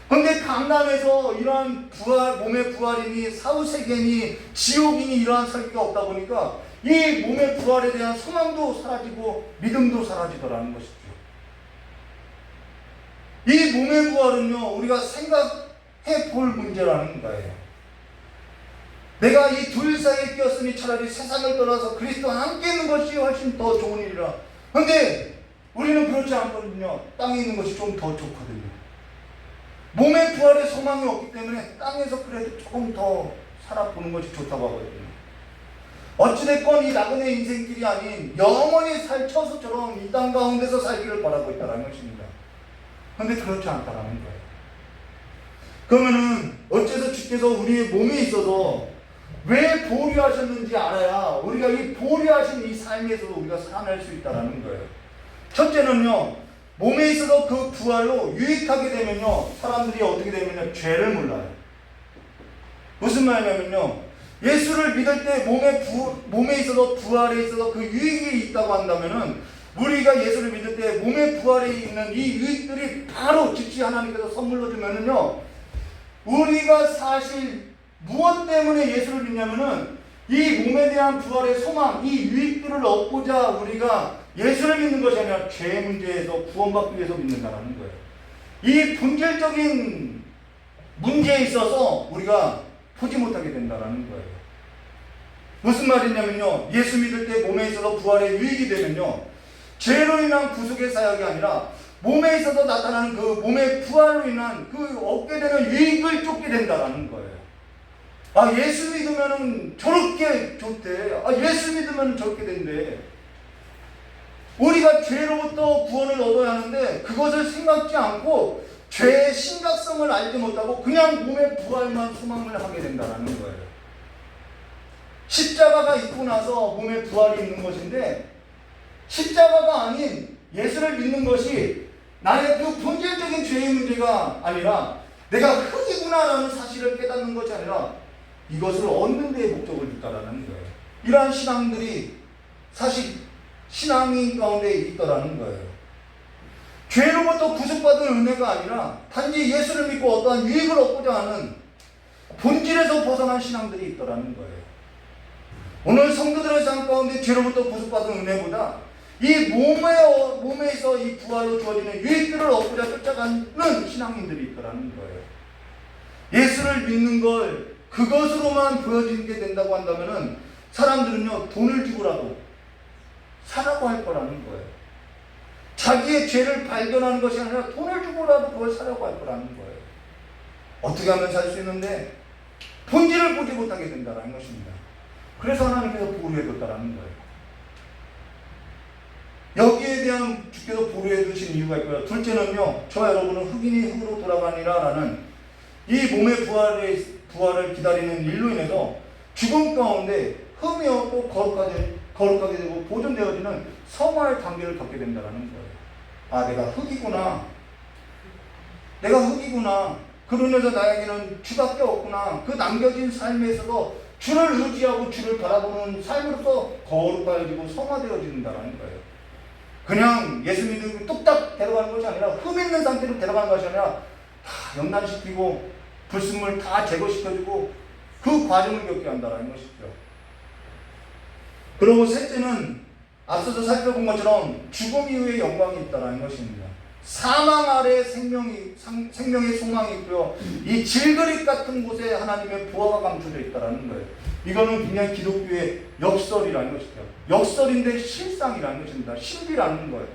Speaker 5: 그런데 강단에서 이러한 부활, 몸의 부활이니 사후세계니 지옥이니 이러한 설교가 없다 보니까 이 몸의 부활에 대한 소망도 사라지고 믿음도 사라지더라는 것이죠. 이 몸의 부활은요, 우리가 생각해 볼 문제라는 거예요. 내가 이 둘 사이에 끼었으니 차라리 세상을 떠나서 그리스도와 함께 있는 것이 훨씬 더 좋은 일이라. 그런데 우리는 그렇지 않거든요. 땅에 있는 것이 좀 더 좋거든요. 몸의 부활에 소망이 없기 때문에 땅에서 그래도 조금 더 살아보는 것이 좋다고 하거든요. 어찌됐건 이 나그네 인생길이 아닌 영원히 살 처소처럼 이 땅 가운데서 살기를 바라고 있다는 것입니다. 그런데 그렇지 않다는 거예요. 그러면은 어째서 주께서 우리의 몸에 있어서 왜 보류하셨는지 알아야 우리가 이 보류하신 이 삶에서도 우리가 살아낼 수 있다는 거예요. 첫째는요, 몸에 있어서 그 부활로 유익하게 되면요, 사람들이 어떻게 되면요, 죄를 몰라요. 무슨 말이냐면요, 예수를 믿을 때 몸에 있어서 부활에 있어서 그 유익이 있다고 한다면은, 우리가 예수를 믿을 때 몸의 부활에 있는 이 유익들이 바로 즉시 하나님께서 선물로 주면은요, 우리가 사실 무엇 때문에 예수를 믿냐면은 이 몸에 대한 부활의 소망, 이 유익들을 얻고자 우리가 예수를 믿는 것이 아니라 죄 문제에서 구원받기 위해서 믿는다는 거예요. 이 본질적인 문제에 있어서 우리가 보지 못하게 된다는 거예요. 무슨 말이냐면요, 예수 믿을 때 몸에 있어서 부활의 유익이 되면요, 죄로 인한 구속의 사역이 아니라 몸에 있어서 나타나는 그 몸의 부활로 인한 그 얻게 되는 유익을 쫓게 된다라는 거예요. 아, 예수 믿으면은 저렇게 좋대. 아, 예수 믿으면 저렇게 된대. 우리가 죄로부터 구원을 얻어야 하는데 그것을 생각지 않고 죄의 심각성을 알지 못하고 그냥 몸의 부활만 소망을 하게 된다는 거예요. 십자가가 있고 나서 몸에 부활이 있는 것인데, 십자가가 아닌 예수를 믿는 것이 나의 그 본질적인 죄의 문제가 아니라 내가 흙이구나라는 사실을 깨닫는 것이 아니라 이것을 얻는 데에 목적을 뒀다라는 거예요. 이러한 신앙들이 사실 신앙인 가운데 있더라는 거예요. 죄로부터 구속받은 은혜가 아니라 단지 예수를 믿고 어떠한 유익을 얻고자 하는 본질에서 벗어난 신앙들이 있더라는 거예요. 오늘 성도들의 삶 가운데 죄로부터 구속받은 은혜보다 이 몸에서 이 부활로 주어지는 유익들을 얻고자 쫓아가는 신앙인들이 있더라는 거예요. 예수를 믿는 걸 그것으로만 보여지게 된다고 한다면은 사람들은요, 돈을 주고라도 사라고 할 거라는 거예요. 자기의 죄를 발견하는 것이 아니라 돈을 주고라도 그걸 사라고 할 거라는 거예요. 어떻게 하면 살 수 있는데 본질을 보지 못하게 된다는 것입니다. 그래서 하나님께서 보류해뒀다는 거예요. 여기에 대한 주께서 보류해두신 이유가 있고요. 둘째는요, 저와 여러분은 흑인이 흑으로 돌아가니라 라는 이 몸의 부활을 기다리는 일로 인해서 죽음 가운데 흠이 없고 거룩하게 되고 보존되어지는 성화의 단계를 갖게 된다는 거예요. 아, 내가 흑이구나. 내가 흑이구나. 그로 인해서 나에게는 주밖에 없구나. 그 남겨진 삶에서도 주를 의지하고 주를 바라보는 삶으로서 거룩해지고 성화되어진다는 거예요. 그냥 예수 믿고 뚝딱 데려가는 것이 아니라 흠 있는 상태로 데려가는 것이 아니라 다 연단시키고 불순물 다 제거시켜주고 그 과정을 겪게 한다는 것이죠. 그리고 셋째는 앞서서 살펴본 것처럼 죽음 이후에 영광이 있다는 것입니다. 사망 아래 생명의 소망이 있고요. 이 질그릇 같은 곳에 하나님의 보화가 감춰져 있다는 거예요. 이거는 그냥 기독교의 역설이라는 것이죠. 역설인데 실상이라는 것입니다. 신비라는 거예요.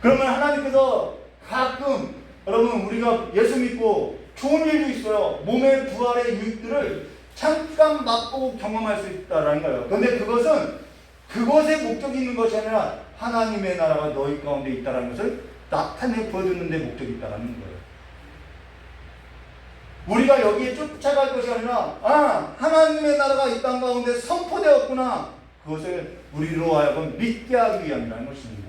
Speaker 5: 그러면 하나님께서 가끔 여러분 우리가 예수 믿고 좋은 일도 있어요. 몸의 부활의 유익들을 잠깐 맛보고 경험할 수 있다는 거예요. 그런데 그것은 그것에 목적이 있는 것이 아니라 하나님의 나라가 너희 가운데 있다는 것을 나타내 보여주는 데 목적이 있다는 거예요. 우리가 여기에 쫓아갈 것이 아니라 하나님의 나라가 이 땅 가운데 선포되었구나. 그것을 우리로 하여금 믿게 하기 위함이라는 것입니다.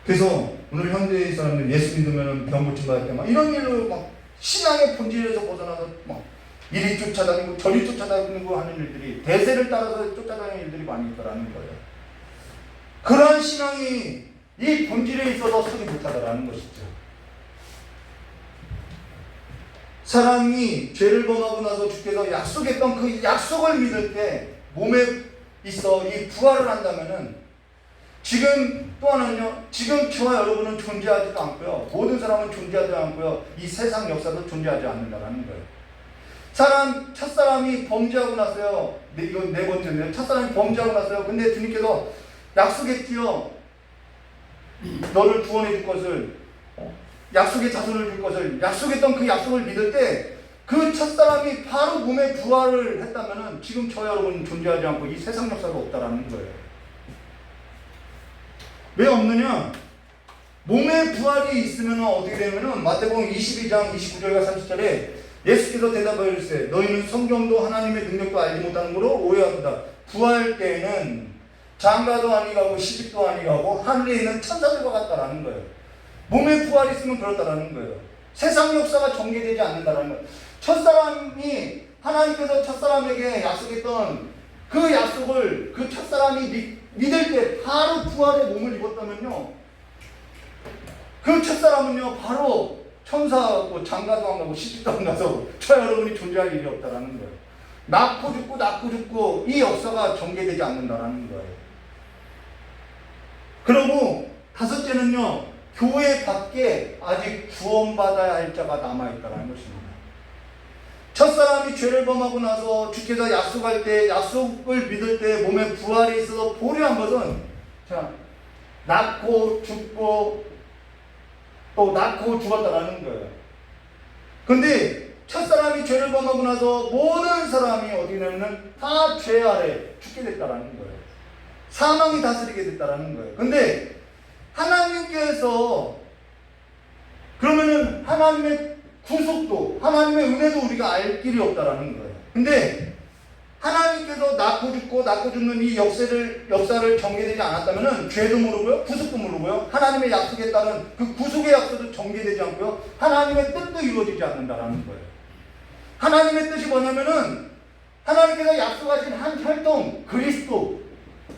Speaker 5: 그래서 오늘 현대의 사람들 예수 믿으면 병 고침 받을 때 막 이런 일로 막 신앙의 본질에서 벗어나서 막 이리 쫓아다니고 저리 쫓아다니고 하는 일들이 대세를 따라서 쫓아다니는 일들이 많이 있더라는 거예요. 그러한 신앙이 이 본질에 있어서 서지 못하다라는 것이죠. 사람이 죄를 범하고 나서 주께서 약속했던 그 약속을 믿을 때 몸에 있어 이 부활을 한다면은 지금 또 하나는요, 지금 저와 여러분은 존재하지도 않고요, 모든 사람은 존재하지 않고요, 이 세상 역사도 존재하지 않는다라는 거예요. 첫사람이 범죄하고 났어요. 이건 네 번째인데요. 첫사람이 범죄하고 났어요. 근데 주님께서 약속했지요. 너를 구원해 줄 것을, 약속의 자손을 줄 것을, 약속했던 그 약속을 믿을 때 그 첫사람이 바로 몸에 부활을 했다면은 지금 저 여러분은 존재하지 않고 이 세상 역사가 없다라는 거예요. 왜 없느냐? 몸에 부활이 있으면 어떻게 되냐면은 마태복음 22장 29절과 30절에 예수께서 대답하여 이르시되 너희는 성경도 하나님의 능력도 알지 못하는 거로 오해하도다. 부활 때에는 장가도 아니가고 시집도 아니가고 하늘에 있는 천사들과 같다라는 거예요. 몸에 부활이 있으면 그렇다라는 거예요. 세상 역사가 전개되지 않는다라는 거예요. 첫사람이 하나님께서 첫사람에게 약속했던 그 약속을 그 첫사람이 믿을 때 바로 부활의 몸을 입었다면요, 그 첫사람은요 바로 천사하고 장가도 안 가고 시집도 안 가서 저 여러분이 존재할 일이 없다라는 거예요. 낳고 죽고 이 역사가 전개되지 않는다라는 거예요. 그리고 다섯째는요, 교회 밖에 아직 구원받아야 할 자가 남아있다는 것입니다. 첫사람이 죄를 범하고 나서 주께서 약속할 때, 약속을 믿을 때 몸에 부활이 있어서 보류한 것은, 자, 낳고 죽고 또 낳고 죽었다라는 거예요. 근데 첫사람이 죄를 범하고 나서 모든 사람이 어떻게 되냐면 다 죄 아래 죽게 됐다라는 거예요. 사망이 다스리게 됐다라는 거예요. 근데 하나님께서 그러면은 하나님의 구속도, 하나님의 은혜도 우리가 알 길이 없다라는 거예요. 근데 하나님께서 낳고 죽고 낳고 죽는 이 역사를 전개되지 않았다면은 죄도 모르고요, 구속도 모르고요, 하나님의 약속에 따른 그 구속의 약속도 전개되지 않고요, 하나님의 뜻도 이루어지지 않는다라는 거예요. 하나님의 뜻이 뭐냐면은 하나님께서 약속하신 한 혈통 그리스도,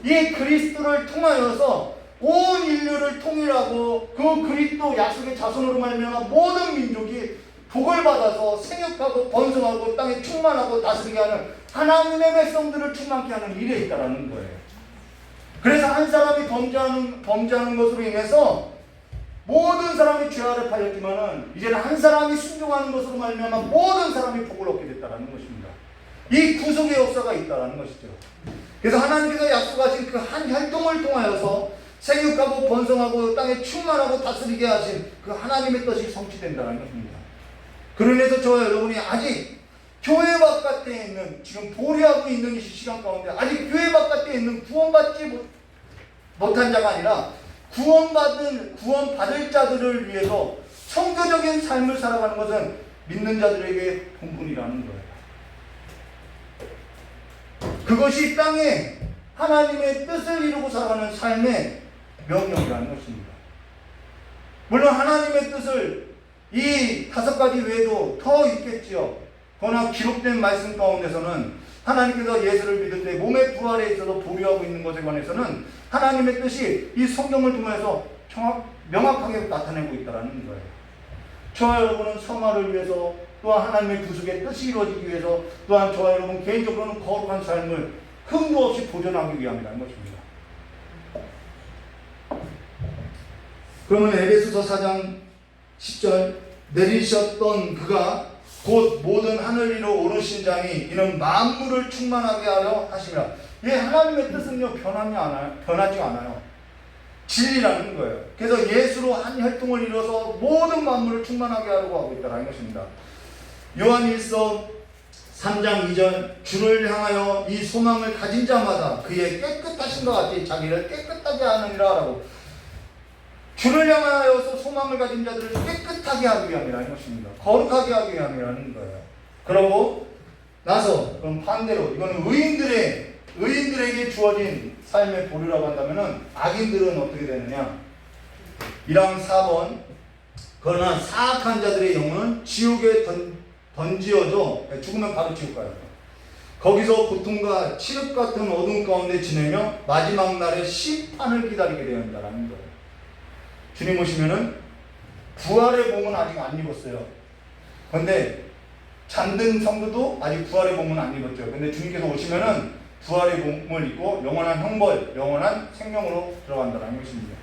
Speaker 5: 이 그리스도를 통하여서 온 인류를 통일하고 그 그리스도 약속의 자손으로 말미암아 모든 민족이 복을 받아서 생육하고 번성하고 땅에 충만하고 다스리게 하는 하나님의 백성들을 충만케 하는 일에 있다라는 거예요. 그래서 한 사람이 범죄하는 것으로 인해서 모든 사람이 죄 아래 팔렸지만은 이제는 한 사람이 순종하는 것으로 말미암아 모든 사람이 복을 얻게 됐다라는 것입니다. 이 구속의 역사가 있다라는 것이죠. 그래서 하나님께서 약속하신 그 한 혈통을 통하여서 생육하고 번성하고 땅에 충만하고 다스리게 하신 그 하나님의 뜻이 성취된다는 것입니다. 그로 인해서 저와 여러분이 아직 교회 바깥에 있는, 지금 보류하고 있는 이 시간 가운데 아직 교회 바깥에 있는 구원받지 못한 자가 아니라 구원받을 자들을 위해서 성교적인 삶을 살아가는 것은 믿는 자들에게 본분이라는 거예요. 그것이 땅에 하나님의 뜻을 이루고 살아가는 삶의 명령이라는 것입니다. 물론 하나님의 뜻을 이 5가지 외에도 더 있겠지요. 그러나 기록된 말씀 가운데서는 하나님께서 예수를 믿을 때 몸의 부활에 있어서 보류하고 있는 것에 관해서는 하나님의 뜻이 이 성경을 통해서 명확하게 나타내고 있다는 거예요. 저와 여러분은 성화를 위해서, 또한 하나님의 구속의 뜻이 이루어지기 위해서, 또한 저와 여러분 개인적으로는 거룩한 삶을 흠도 없이 보존하기 위함이라는 것입니다. 그러면 에베소서 4장 10절, 내리셨던 그가 곧 모든 하늘 위로 오르신 자니 이는 만물을 충만하게 하려 하시며, 이 하나님의 뜻은요 변하지 않아요. 진리라는 거예요. 그래서 예수로 한 혈통을 이뤄서 모든 만물을 충만하게 하려고 하고 있다는 것입니다. 요한일서 3장 2절, 주를 향하여 이 소망을 가진 자마다 그의 깨끗하신 것 같이 자기를 깨끗하게 하느니라 라고, 주를 향하여서 소망을 가진 자들을 깨끗하게 하기 위함이라는 것입니다. 거룩하게 하기 위함이라는 거예요. 그러고 나서 그럼 반대로 이거는 의인들에게 주어진 삶의 보류라고 한다면은 악인들은 어떻게 되느냐? 1항 4번, 그러나 사악한 자들의 영혼은 지옥에 던지어져 죽으면 바로 지옥 가요. 거기서 고통과 칠흑 같은 어둠 가운데 지내며 마지막 날에 심판을 기다리게 되었다는 거예요. 주님 오시면은 부활의 몸은 아직 안 입었어요. 그런데 잠든 성도도 아직 부활의 몸은 안 입었죠. 근데 주님께서 오시면은 부활의 몸을 입고 영원한 형벌, 영원한 생명으로 들어간다는 것입니다.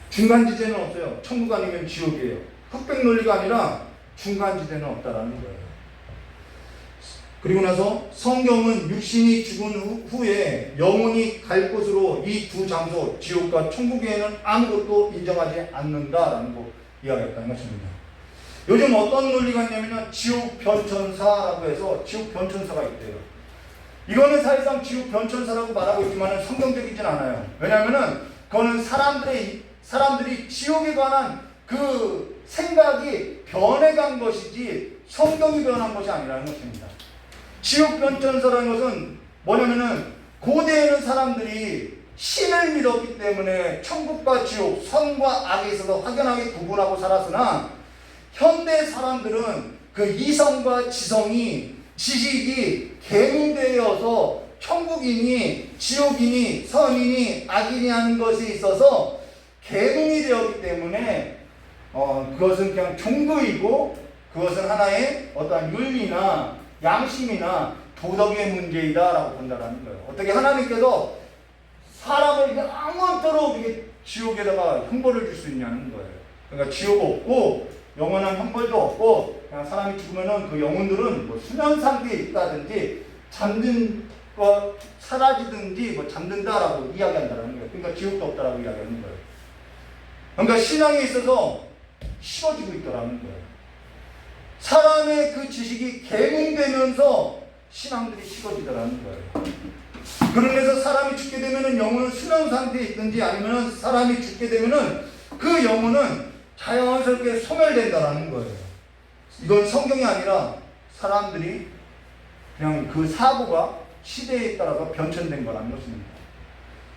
Speaker 5: 중간지대는 없어요. 천국 아니면 지옥이에요. 흑백 논리가 아니라 중간지대는 없다라는 거예요. 그리고 나서 성경은 육신이 죽은 후에 영혼이 갈 곳으로 이 두 장소, 지옥과 천국에는 아무것도 인정하지 않는다라는 거 이야기했다는 것입니다. 요즘 어떤 논리가 있냐면 지옥 변천사라고 해서 지옥 변천사가 있대요. 이거는 사실상 지옥 변천사라고 말하고 있지만 성경적이진 않아요. 왜냐하면은 그거는 사람들이 지옥에 관한 그 생각이 변해간 것이지 성경이 변한 것이 아니라는 것입니다. 지옥 변천사라는 것은 뭐냐면은 고대에는 사람들이 신을 믿었기 때문에 천국과 지옥, 선과 악에 있어서 확연하게 구분하고 살았으나 현대 사람들은 그 이성과 지식이 계몽되어서 천국이니 지옥이니 선이니 악이니 하는 것에 있어서 계몽이 되었기 때문에 그것은 그냥 종교이고 그것은 하나의 어떠한 윤리나 양심이나 도덕의 문제이다라고 본다라는 거예요. 어떻게 하나님께서 사람을 영원토록 지옥에다가 형벌을 줄 수 있냐는 거예요. 그러니까 지옥 없고 영원한 형벌도 없고 그냥 사람이 죽으면은 그 영혼들은 뭐 수면 상태에 있다든지 잠든 거 사라지든지 뭐 잠든다라고 이야기한다는 거예요. 그러니까 지옥도 없다라고 이야기하는 거예요. 그러니까 신앙에 있어서 식어지고 있다라는 거예요. 사람의 그 지식이 계몽되면서 신앙들이 식어지더라는 거예요. 그러면서 사람이 죽게 되면은 영혼은 수면 상태에 있든지 아니면은 사람이 죽게 되면은 그 영혼은 자연스럽게 소멸된다라는 거예요. 이건 성경이 아니라 사람들이 그냥 그 사고가 시대에 따라서 변천된 거라는 것입니다.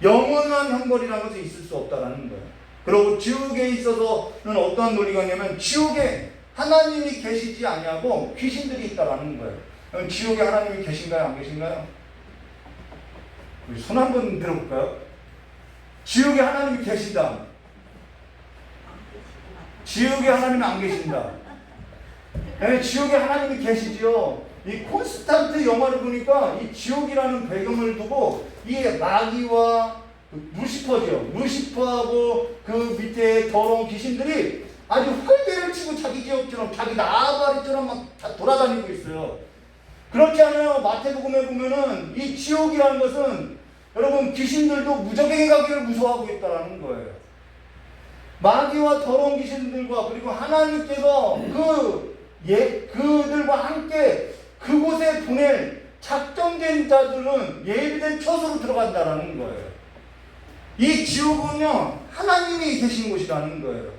Speaker 5: 영원한 형벌이라는 것이 있을 수 없다라는 거예요. 그리고 지옥에 있어서는 어떠한 논리가 있냐면 지옥에 하나님이 계시지 아니하고 귀신들이 있다라는 거예요. 그럼 지옥에 하나님이 계신가요? 안 계신가요? 우리 손 한번 들어볼까요? 지옥에 하나님이 계신다. 지옥에 하나님이 안 계신다. 네, 지옥에 하나님이 계시지요. 이 콘스탄트 영화를 보니까 이 지옥이라는 배경을 두고 이 마귀와 루시퍼죠. 루시퍼하고 그 밑에 더러운 귀신들이 아주 활개를 치고 자기 지옥처럼 자기 나발이처럼 막 돌아다니고 있어요. 그렇지 않아요. 마태복음에 보면은 이 지옥이라는 것은 여러분 귀신들도 무적행에 가기를 무서워하고 있다는 거예요. 마귀와 더러운 귀신들과 그리고 하나님께서 그들과 함께 그곳에 보낼 작정된 자들은 예비된 처소로 들어간다라는 거예요. 이 지옥은요 하나님이 계신 곳이라는 거예요.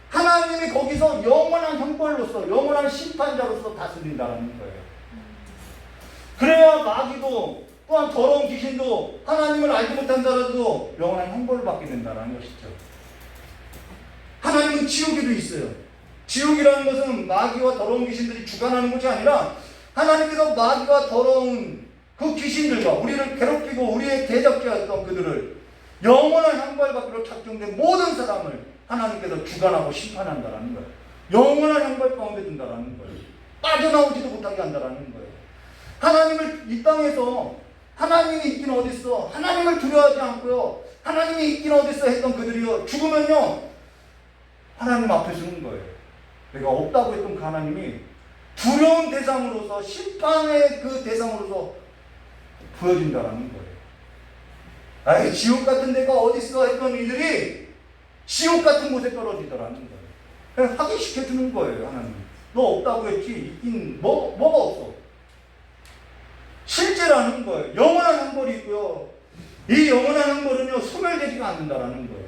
Speaker 5: 하나님이 거기서 영원한 형벌로서 영원한 심판자로서 다스린다는 거예요. 그래야 마귀도 또한 더러운 귀신도 하나님을 알지 못한 자라도 영원한 형벌을 받게 된다는 것이죠. 하나님은 지옥에도 있어요. 지옥이라는 것은 마귀와 더러운 귀신들이 주관하는 것이 아니라 하나님께서 마귀와 더러운 그 귀신들과 우리를 괴롭히고 우리의 대적자였던 그들을 영원한 형벌 받기로 작정된 모든 사람을 하나님께서 주관하고 심판한다라는 거예요. 영원한 형벌 가운데 둔다라는 거예요. 빠져나오지도 못하게 한다라는 거예요. 하나님을 이 땅에서 하나님이 있긴 어딨어, 하나님을 두려워하지 않고요, 하나님이 있긴 어딨어 했던 그들이요, 죽으면요 하나님 앞에 서는 거예요. 내가 없다고 했던 그 하나님이 두려운 대상으로서 심판의 그 대상으로서 보여진다라는 거예요. 아이 지옥 같은 데가 어딨어 했던 이들이 지옥 같은 곳에 떨어지더라는 거예요. 그냥 확인시켜주는 거예요. 하나님 너 없다고 했지 있긴 뭐가 없어. 실제라는 거예요. 영원한 형벌이 있고요. 이 영원한 형벌은요 소멸되지가 않는다라는 거예요.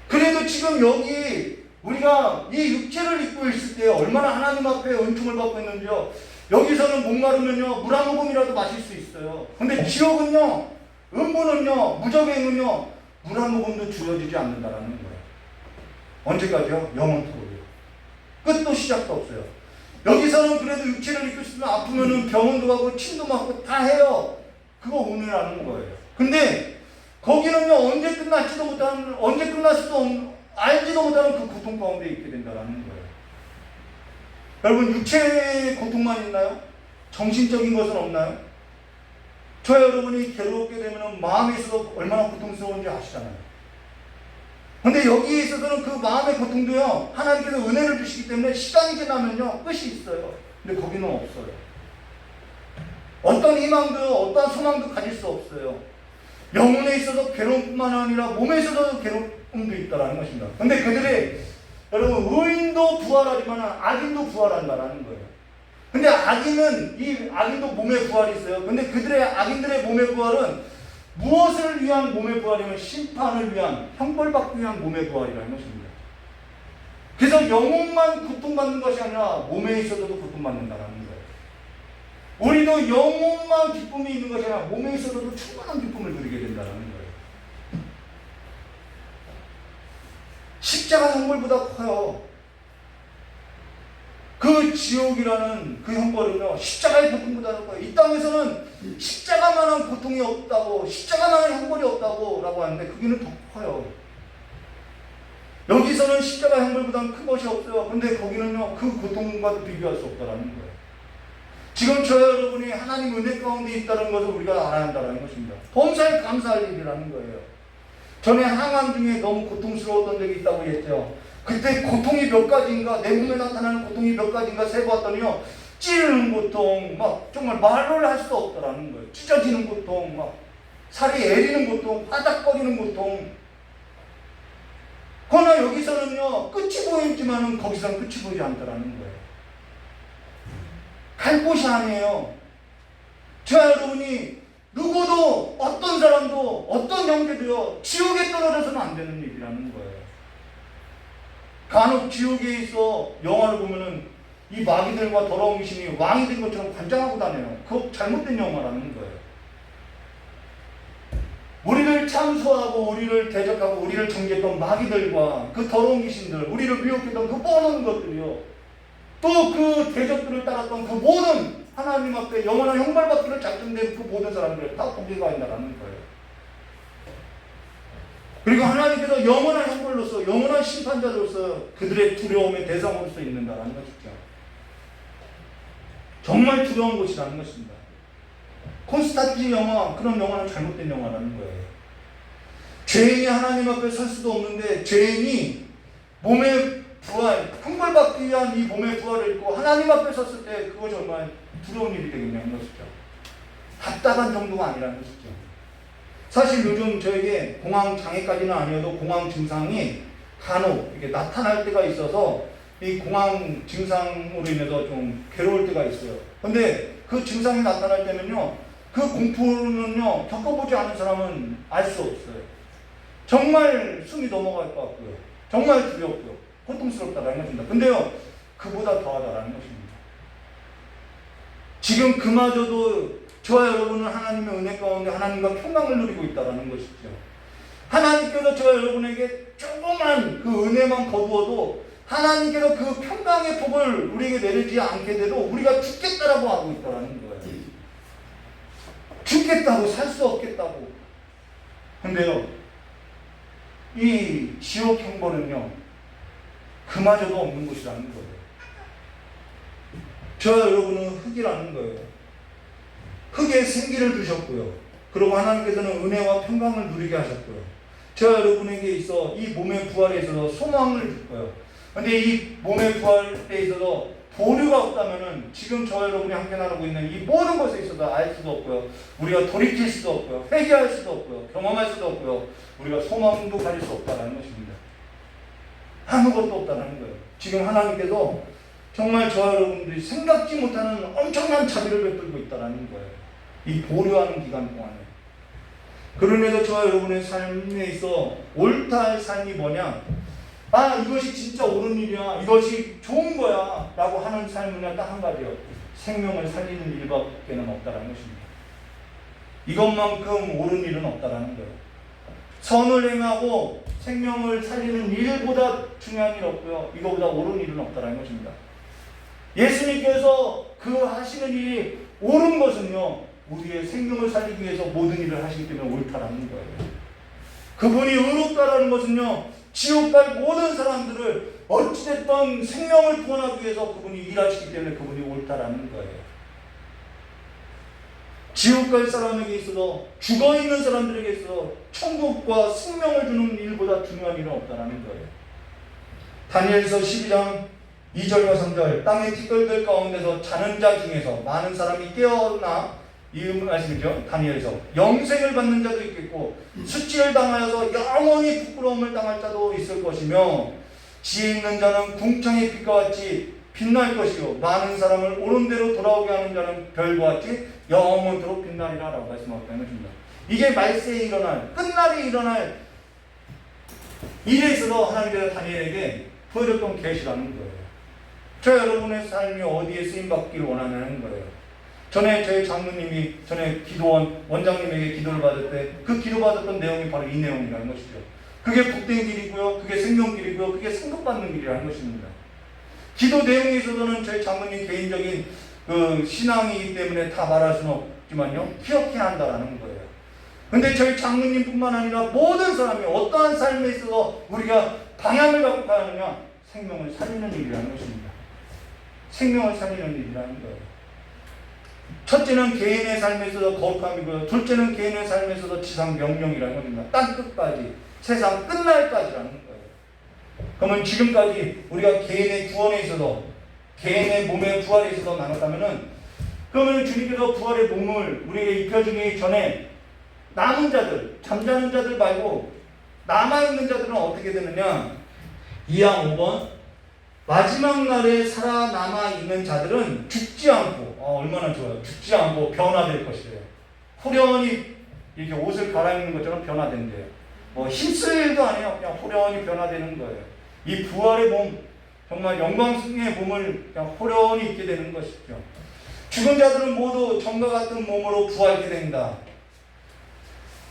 Speaker 5: 그래도 지금 여기 우리가 이 육체를 입고 있을 때 얼마나 하나님 앞에 은총을 받고 있는지요. 여기서는 목마르면요 물 한 모금이라도 마실 수 있어요. 근데 지옥은요 음부는요 무적행은요 물 한 모금도 주어지지 않는다라는 거예요. 언제까지요? 영원토록이요. 끝도 시작도 없어요. 여기서는 그래도 육체를 입고 있으면 아프면은 병원도 가고 침도 맞고 다 해요. 그거 운이라는 거예요. 근데 거기는요 언제 끝날지도 못하는, 언제 끝날지도 알지도 못하는 그 고통 가운데 있게 된다는 거예요. 여러분 육체의 고통만 있나요? 정신적인 것은 없나요? 저 여러분이 괴롭게 되면 마음에 있어서 얼마나 고통스러운지 아시잖아요. 근데 여기에 있어서는 그 마음의 고통도요 하나님께서 은혜를 주시기 때문에 시간이 지나면요 끝이 있어요. 근데 거기는 없어요. 어떤 희망도 어떤 소망도 가질 수 없어요. 영혼에 있어서 괴로움뿐만 아니라 몸에 있어서도 괴로움도 있다라는 것입니다. 근데 그들의 여러분 의인도 부활하지만 악인도 부활한다라는 거예요. 근데 악인은 이 악인도 몸에 부활이 있어요. 근데 그들의 악인들의 몸의 부활은 무엇을 위한 몸의 부활이면 심판을 위한 형벌받기 위한 몸의 부활이라는 것입니다. 그래서 영혼만 고통받는 것이 아니라 몸에 있어서도 고통받는다라는 거예요. 우리도 영혼만 기쁨이 있는 것이 아니라 몸에 있어서도 충만한 기쁨을 누리게 된다는 거예요. 십자가 형벌보다 커요. 그 지옥이라는 그 형벌은요 십자가의 고통보다 커요. 이 땅에서는 십자가만한 고통이 없다고, 십자가만한 형벌이 없다고 라고 하는데 거기는 더 커요. 여기서는 십자가 형벌보다는 큰 것이 없어요. 근데 거기는요 그 고통과도 비교할 수 없다는 거예요. 지금 저 여러분이 하나님 은혜 가운데 있다는 것을 우리가 알아야 한다는 것입니다. 범사에 감사할 일이라는 거예요. 전에 항암 중에 너무 고통스러웠던 적이 있다고 했죠. 그때 고통이 몇 가지인가, 내 몸에 나타나는 고통이 몇 가지인가 세보았더니요, 찌르는 고통, 막 정말 말을 할 수 없더라는 거예요. 찢어지는 고통, 막 살이 애리는 고통, 바닥거리는 고통. 그러나 여기서는요, 끝이 보이지만은 거기서는 끝이 보이지 않더라는 거예요. 갈 곳이 아니에요. 저와 여러분이 누구도, 어떤 사람도, 어떤 형제도요, 지옥에 떨어져서는 안 되는 일이라는 거예요. 간혹 지옥에 있어 영화를 보면은 이 마귀들과 더러운 귀신이 왕이 된 것처럼 관장하고 다녀요. 그거 잘못된 영화라는 거예요. 우리를 참소하고 우리를 대적하고 우리를 정죄했던 마귀들과 그 더러운 귀신들, 우리를 미혹했던 그 모든 것들이요, 또 그 대적들을 따랐던 그 모든 하나님 앞에 영원한 형벌받기를 작정된 그 모든 사람들 다 거기가 있다라는 거예요. 그리고 하나님께서 영원한 형벌로서, 영원한 심판자로서 그들의 두려움의 대상으로서 있는다라는 것이죠. 정말 두려운 곳이라는 것입니다. 콘스탄틴 영화, 그런 영화는 잘못된 영화라는 거예요. 죄인이 하나님 앞에 설 수도 없는데, 죄인이 몸의 부활, 형벌받기 위한 이 몸의 부활을 입고 하나님 앞에 섰을 때 그거 정말 두려운 일이 되겠냐는 것이죠. 답답한 정도가 아니라는 것이죠. 사실 요즘 저에게 공황 장애까지는 아니어도 공황 증상이 간혹 이렇게 나타날 때가 있어서 이 공황 증상으로 인해서 좀 괴로울 때가 있어요. 근데 그 증상이 나타날 때는요, 그 공포는요, 겪어보지 않은 사람은 알 수 없어요. 정말 숨이 넘어갈 것 같고요. 정말 두렵고요. 고통스럽다라는 것입니다. 근데요, 그보다 더하다라는 것입니다. 지금 그마저도 저와 여러분은 하나님의 은혜 가운데 하나님과 평강을 누리고 있다는 것이죠. 하나님께서 저와 여러분에게 조그만 그 은혜만 거두어도 하나님께서 그 평강의 복을 우리에게 내리지 않게 돼도 우리가 죽겠다라고 하고 있다는 거예요. 죽겠다고, 살 수 없겠다고. 근데요, 이 지옥 형벌은요, 그마저도 없는 곳이라는 거예요. 저와 여러분은 흙이라는 거예요. 흙에 생기를 두셨고요. 그리고 하나님께서는 은혜와 평강을 누리게 하셨고요. 저와 여러분에게 있어 이 몸의 부활에 있어서 소망을 줄 거예요. 근데 이 몸의 부활에 있어서 보류가 없다면은 지금 저와 여러분이 함께 나누고 있는 이 모든 것에 있어서 알 수도 없고요. 우리가 돌이킬 수도 없고요. 회개할 수도 없고요. 경험할 수도 없고요. 우리가 소망도 가질 수 없다는 것입니다. 아무것도 없다는 거예요. 지금 하나님께서 정말 저와 여러분들이 생각지 못하는 엄청난 자비를 베풀고 있다는 거예요. 이 보류하는 기간 동안에. 그러면서 저와 여러분의 삶에 있어 옳다 할 삶이 뭐냐? 아, 이것이 진짜 옳은 일이야, 이것이 좋은 거야 라고 하는 삶은 딱 한 가지요. 생명을 살리는 일밖에는 없다는 것입니다. 이것만큼 옳은 일은 없다는 거예요. 선을 행하고 생명을 살리는 일보다 중요한 일 없고요, 이거보다 옳은 일은 없다는 것입니다. 예수님께서 그 하시는 일이 옳은 것은요, 우리의 생명을 살리기 위해서 모든 일을 하시기 때문에 옳다라는 거예요. 그분이 의롭다라는 것은요, 지옥 갈 모든 사람들을 어찌됐든 생명을 구원하기 위해서 그분이 일하시기 때문에 그분이 옳다라는 거예요. 지옥 갈 사람에게 있어서, 죽어있는 사람들에게 있어서 천국과 생명을 주는 일보다 중요한 일은 없다라는 거예요. 다니엘서 12장 2절과 3절, 땅의 티끌들 가운데서 자는 자 중에서 많은 사람이 깨어나, 이 말씀이죠. 다니엘서 영생을 받는 자도 있겠고 수치를 당하여서 영원히 부끄러움을 당할 자도 있을 것이며, 지혜 있는 자는 궁창의 빛과 같이 빛날 것이요, 많은 사람을 옳은 대로 돌아오게 하는 자는 별과 같이 영원토록 빛나리라 라고 말씀하고 있는 것입니다. 이게 말세에 일어날, 끝날에 일어날 일에 있어서 하나님께서 다니엘에게 보여줬던 계시라는 거예요. 저 여러분의 삶이 어디에 쓰임받기를 원하는 거예요. 전에 저희 장로님이 전에 기도원 원장님에게 기도를 받을 때 그 기도받았던 내용이 바로 이 내용이라는 것이죠. 그게 복된 길이고요, 그게 생명길이고요, 그게 상급받는 길이라는 것입니다. 기도 내용에 있어서는 저희 장로님 개인적인 그 신앙이기 때문에 다 말할 수는 없지만요, 기억해야 한다라는 거예요. 근데 저희 장로님뿐만 아니라 모든 사람이 어떠한 삶에 있어서 우리가 방향을 갖고 가느냐, 생명을 살리는 일이라는 것입니다. 생명을 살리는 일이라는 거예요. 첫째는 개인의 삶에 있어서 거룩함이고요, 둘째는 개인의 삶에 있어서 지상 명령이라는 겁니다. 땅 끝까지, 세상 끝날까지라는 거예요. 그러면 지금까지 우리가 개인의 구원에 있어서 개인의 몸의 부활에 있어서 나눴다면은 그러면 주님께서 부활의 몸을 우리에게 입혀주기 전에 남은 자들, 잠자는 자들 말고 남아있는 자들은 어떻게 되느냐? 2항 5번 마지막 날에 살아남아 있는 자들은 죽지 않고 얼마나 좋아요. 죽지 않고 변화될 것이래요. 호련히 이렇게 옷을 갈아입는 것처럼 변화된대요. 뭐 힘쓸 일도 아니에요. 그냥 호련히 변화되는 거예요. 이 부활의 몸, 정말 영광스러운 몸을 그냥 호련히 입게 되는 것이죠. 죽은 자들은 모두 전과 같은 몸으로 부활하게 된다.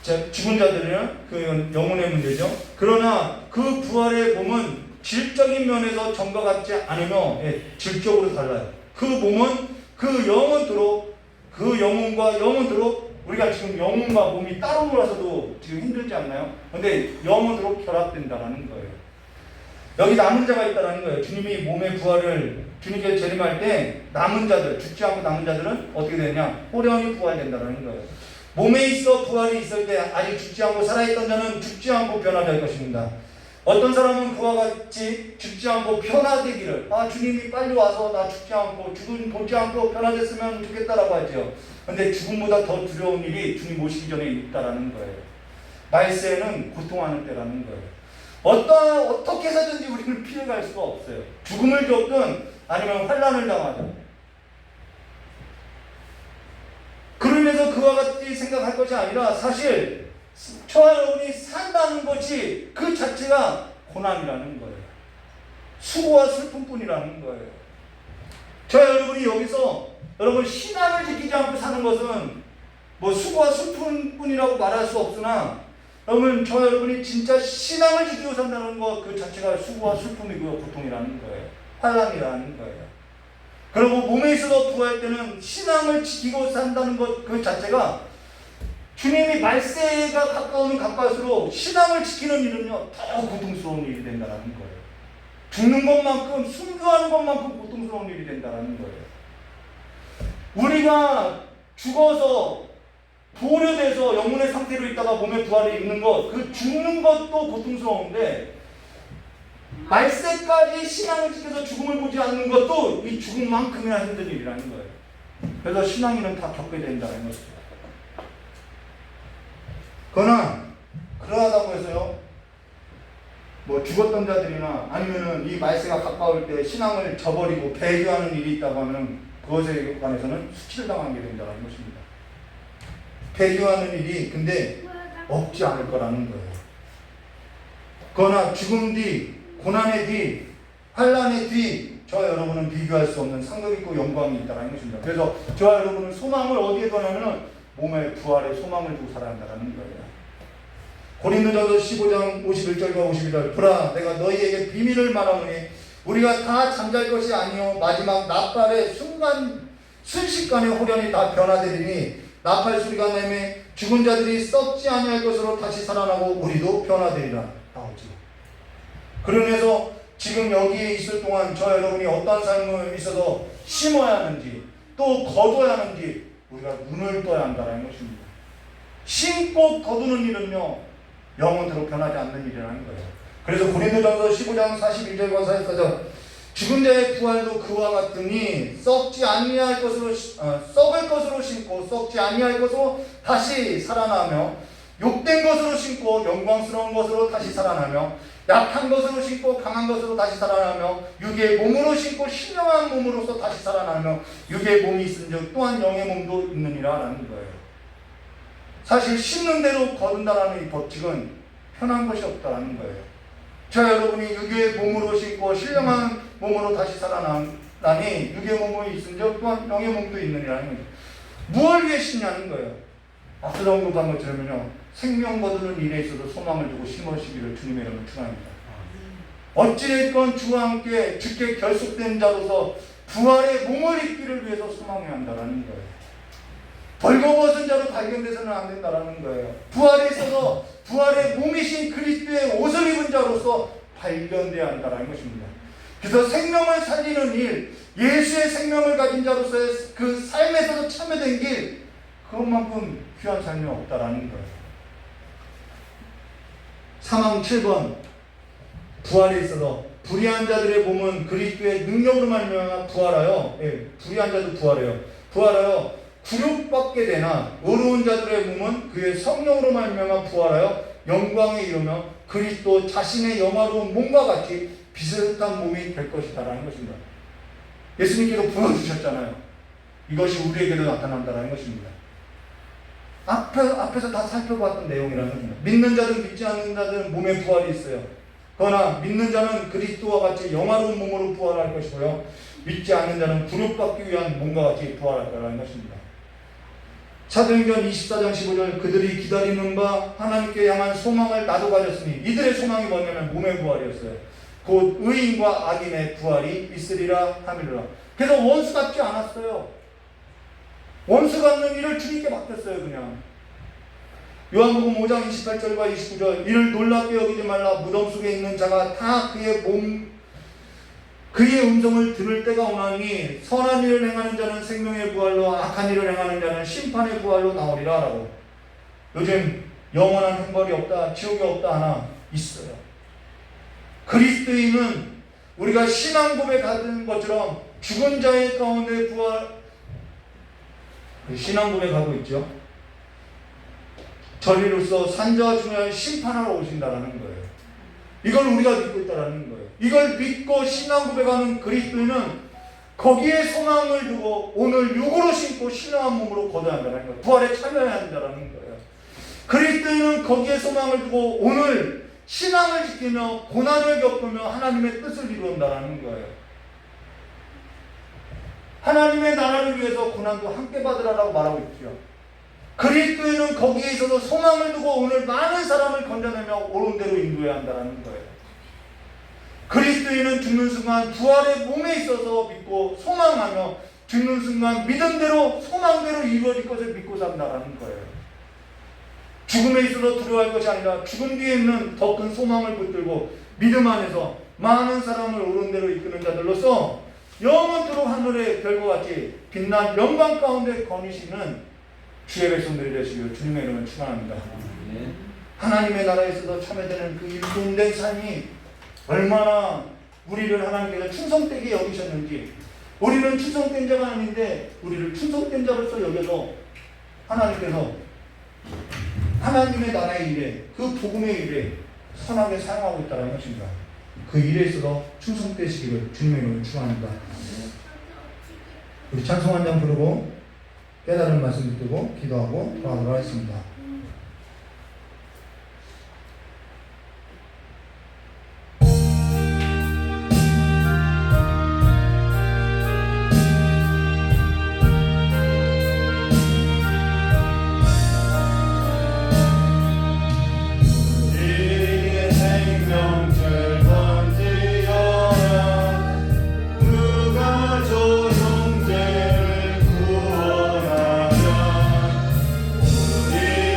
Speaker 5: 자, 죽은 자들은 그 영혼의 문제죠. 그러나 그 부활의 몸은 질적인 면에서 전과 같지 않으며 질적으로 달라요. 그 몸은 그 영혼도록 그 영혼과 영혼도록 우리가 지금 영혼과 몸이 따로 놀아서도 지금 힘들지 않나요? 근데 영혼도록 결합된다라는 거예요. 여기 남은 자가 있다라는 거예요. 주님이 몸의 부활을 주님께 재림할 때 남은 자들, 죽지 않고 남은 자들은 어떻게 되냐? 호련히 부활된다라는 거예요. 몸에 있어 부활이 있을 때 아직 죽지 않고 살아있던 자는 죽지 않고 변화될 것입니다. 어떤 사람은 그와 같이 죽지 않고 변화되기를 주님이 빨리 와서 나 죽지 않고 보지 않고 변화됐으면 좋겠다라고 하죠. 근데 죽음보다 더 두려운 일이 주님 오시기 전에 있다라는 거예요. 말세는 고통하는 때라는 거예요. 어떻게 해서든지 우리는 피해갈 수가 없어요. 죽음을 겪든 아니면 환난을 당하든. 그러면서 그와 같이 생각할 것이 아니라 사실 저와 여러분이 산다는 것이 그 자체가 고난이라는 거예요. 수고와 슬픔뿐이라는 거예요. 저와 여러분이 여기서 여러분 신앙을 지키지 않고 사는 것은 뭐 수고와 슬픔뿐이라고 말할 수 없으나 여러분 저와 여러분이 진짜 신앙을 지키고 산다는 것 그 자체가 수고와 슬픔이고요. 고통이라는 거예요. 환난이라는 거예요. 그리고 몸에 있어서 부활할 때는 신앙을 지키고 산다는 것 그 자체가 주님이 말세가 가까우면 가까울수록 신앙을 지키는 일은요 더 고통스러운 일이 된다는 거예요. 죽는 것만큼 순교하는 것만큼 고통스러운 일이 된다는 거예요. 우리가 죽어서 보류돼서 영혼의 상태로 있다가 몸의 부활이 있는 것, 그 죽는 것도 고통스러운데 말세까지 신앙을 지켜서 죽음을 보지 않는 것도 이 죽음만큼이나 힘든 일이라는 거예요. 그래서 신앙인은 다 겪게 된다는 것이죠. 그러나 그러하다고 해서요 뭐 죽었던 자들이나 아니면은 이 말세가 가까울 때 신앙을 저버리고 배교하는 일이 있다고 하면 그것에 관해서는 수치를 당하게 된다는 것입니다. 배교하는 일이 근데 없지 않을 거라는 거예요. 그러나 죽음 뒤, 고난의 뒤, 환난의 뒤 저와 여러분은 비교할 수 없는 상급 있고 영광이 있다는 것입니다. 그래서 저와 여러분은 소망을 어디에 두냐면은 몸의 부활에 소망을 두고 살아야 한다는 거예요. 고린도전서 15장 51절과 52절 보라 내가 너희에게 비밀을 말하노니 우리가 다 잠잘 것이 아니요 마지막 나팔의 순식간에 호련히 다 변화되리니 나팔 소리가 나매 죽은 자들이 썩지 아니할 것으로 다시 살아나고 우리도 변화되리라 나오죠. 그러면서 지금 여기에 있을 동안 저 여러분이 어떤 삶을 있어서 심어야 하는지 또 거둬야 하는지 우리가 눈을 떠야 한다는 것입니다. 심고 거두는 일은요 영원토록 변하지 않는 일이라는 거예요. 그래서 고린도전서 15장 41절과 44절 죽은 자의 부활도 그와 같으니 썩지 아니할 것으로 썩을 것으로 심고 썩지 아니할 것으로 다시 살아나며 욕된 것으로 심고 영광스러운 것으로 다시 살아나며 약한 것으로 심고 강한 것으로 다시 살아나며 육의 몸으로 심고 신령한 몸으로서 다시 살아나며 육의 몸이 있은즉 또한 영의 몸도 있느니라 라는 거예요. 사실 심는 대로 거둔다라는 이 법칙은 편한 것이 없다라는 거예요. 자 여러분이 육의 몸으로 심고 신령한 몸으로 다시 살아나니 육의 몸이 있은즉 또한 영의 몸도 있느니라는 거예요. 무엇을 위해 심냐는 거예요. 앞서 언급한 것처럼요 생명 거두는 일에 있어서 소망을 두고 심으시기를 주님의 이름으로 축원합니다. 어찌됐건 주와 함께 주께 결속된 자로서 부활의 몸을 입기를 위해서 소망해야 한다라는 거예요. 벌거벗은 자로 발견돼서는 안 된다라는 거예요. 부활에 있어서 부활의 몸이신 그리스도의 옷을 입은 자로서 발견돼야 한다라는 것입니다. 그래서 생명을 살리는 일, 예수의 생명을 가진 자로서의 그 삶에서도 참여된 길, 그것만큼 귀한 삶이 없다라는 거예요. 사망 7번 부활에 있어서 불의한 자들의 몸은 그리스도의 능력으로 말미암아 부활하여, 불의한 자도 부활하여 구육받게 되나 의로운 자들의 몸은 그의 성령으로 말미암아 부활하여 영광에 이르며 그리스도 자신의 영화로운 몸과 같이 비슷한 몸이 될 것이다라는 것입니다. 예수님께서 보여주셨잖아요. 이것이 우리에게도 나타난다라는 것입니다. 앞에서 다 살펴봤던 내용이라는 것입니다. 믿는 자든 믿지 않는 자든 몸에 부활이 있어요. 그러나 믿는 자는 그리스도와 같이 영화로운 몸으로 부활할 것이고요. 믿지 않는 자는 굴욕받기 위한 몸과 같이 부활할 거라는 것입니다. 사도행전 24장 15절 그들이 기다리는 바 하나님께 향한 소망을 나도 가졌으니 이들의 소망이 뭐냐면 몸의 부활이었어요. 곧 의인과 악인의 부활이 있으리라 하밀라. 그래서 원수 같지 않았어요. 원수 같는 일을 주님께 맡겼어요. 그냥 요한복음 5장 28절과 29절 이를 놀랍게 여기지 말라. 무덤 속에 있는 자가 다 그의 음성을 들을 때가 오나니 선한 일을 행하는 자는 생명의 부활로 악한 일을 행하는 자는 심판의 부활로 나오리라 라고. 요즘 영원한 형벌이 없다, 지옥이 없다 하나 있어요. 그리스도인은 우리가 신앙 고백하는 것처럼 죽은 자의 가운데 부활, 신앙 고백하고 있죠. 저리로서 산자와 중요한 심판하러 오신다라는 거예요. 이걸 우리가 믿고 있다라는 거예요. 이걸 믿고 신앙 고백하는 그리스도인은 거기에 소망을 두고 오늘 육으로 신고 신령한 몸으로 거둬야 한다는 거예요. 부활에 참여해야 한다는 거예요. 그리스도인은 거기에 소망을 두고 오늘 신앙을 지키며 고난을 겪으며 하나님의 뜻을 이루는다라는 거예요. 하나님의 나라를 위해서 고난도 함께 받으라라고 말하고 있죠. 그리스도인은 거기에 있어서 소망을 두고 오늘 많은 사람을 건져내며 옳은 대로 인도해야 한다는 거예요. 그리스도인은 죽는 순간 부활의 몸에 있어서 믿고 소망하며 죽는 순간 믿음대로 소망대로 이루어질 것을 믿고 산다는 거예요. 죽음에 있어서 두려워할 것이 아니라 죽음 뒤에 있는 더 큰 소망을 붙들고 믿음 안에서 많은 사람을 옳은 대로 이끄는 자들로서 영원토록 하늘의 별과 같이 빛난 영광 가운데 거니시는 주의 백성들이 되시길 주님의 이름을 축원합니다. 하나님의 나라에 있어서 참여되는 그 일꾼된 삶이 얼마나 우리를 하나님께서 충성되게 여기셨는지, 우리는 충성된 자가 아닌데 우리를 충성된 자로서 여겨서 하나님께서 하나님의 나라의 일에, 그 복음의 일에 선하게 사용하고 있다는 것입니다. 그 일에 있어서 충성되시기를 주님의 이름으로 축원합니다. 우리 찬송 한 장 부르고 깨달은 말씀 듣고 기도하고 돌아가도록 하겠습니다.
Speaker 6: 주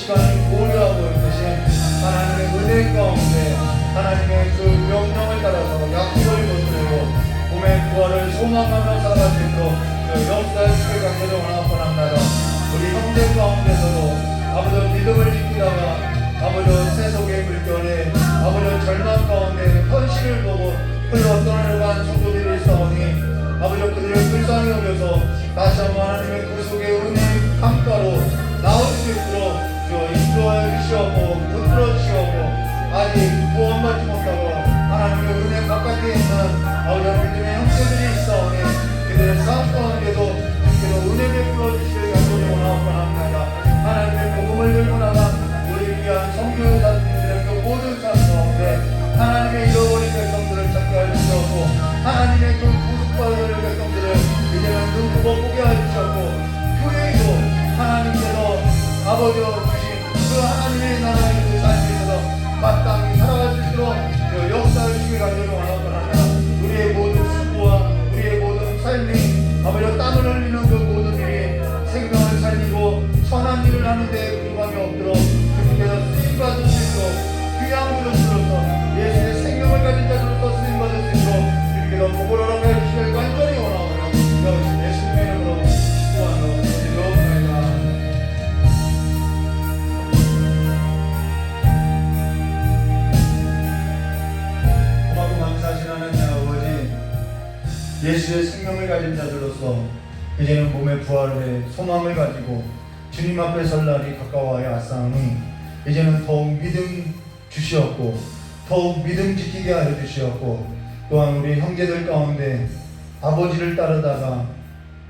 Speaker 4: 시간을 고려하고 있듯이 하나님의 은혜 가운데 하나님의 그 명령을 따라서 약속을 붙들고 몸의 부활을 소망하며 살아갈 수 있도록 역사의 주의 관계를 원하고 합니다. 우리 형제 가운데서도 아버지 믿음을 지키다가 아버지 세속의 물결에 아버지 절망 가운데 현실을 보고 흘러 떠나려간 성도들이 있사오니 아버지 그들을 불쌍히 여겨서 다시 한번 하나님의 구속의 은혜 강가로 나올 수 있도록 인도하여 주시옵고 붙들어 주시옵고 아직 구원받지 못하고 하나님의 은혜 바깥에 있는 아버지 믿음의 형제들이 있사오니 그들의 삶 가운데도 은혜 베풀어 주시길 간절히 원하옵고 합니다. 하나님의 복음을 들고 나간 우리 귀한 성교사님들의 그 모든 삶 가운데 하나님의 잃어버린 백성들을 찾게 하시옵고 하나님의 그 구속받을 백성들을 이제는 눈뜨고 보게 하시옵고 교회도 하나님께서 아버지 주신 그 하나님의 나라의 그 삶에 있어서 마땅히 살아갈 수 있도록 역사를 주길 간절히 원하옵고 합니다. 우리의 모든 수고와 우리의 모든 삶이 아버지 땀을 흘리는 그 모든 일이 생명을 살리고 선한 일을 하는 데 불감이 없도록 주님께서 쓰임받을 수 있도록 귀한 그릇으로서 예수의 생명을 가진 자들로서 쓰임받을 수 있도록 주님께서 복을 허락해 주시길 간절히 원하오며 예수님의 이름으로 기도하며 기도하옵나이다. 고맙고 감사하신 하나님 아버지, 예수의 생명을 가진 자들로서 이제는 몸의 부활에 소망을 가지고 주님 앞에 설 날이 가까워하여 왔사오니 이제는 더욱 믿음 주시옵고 더욱 믿음 지키게 하여 주시옵고 또한 우리 형제들 가운데 아버지를 따르다가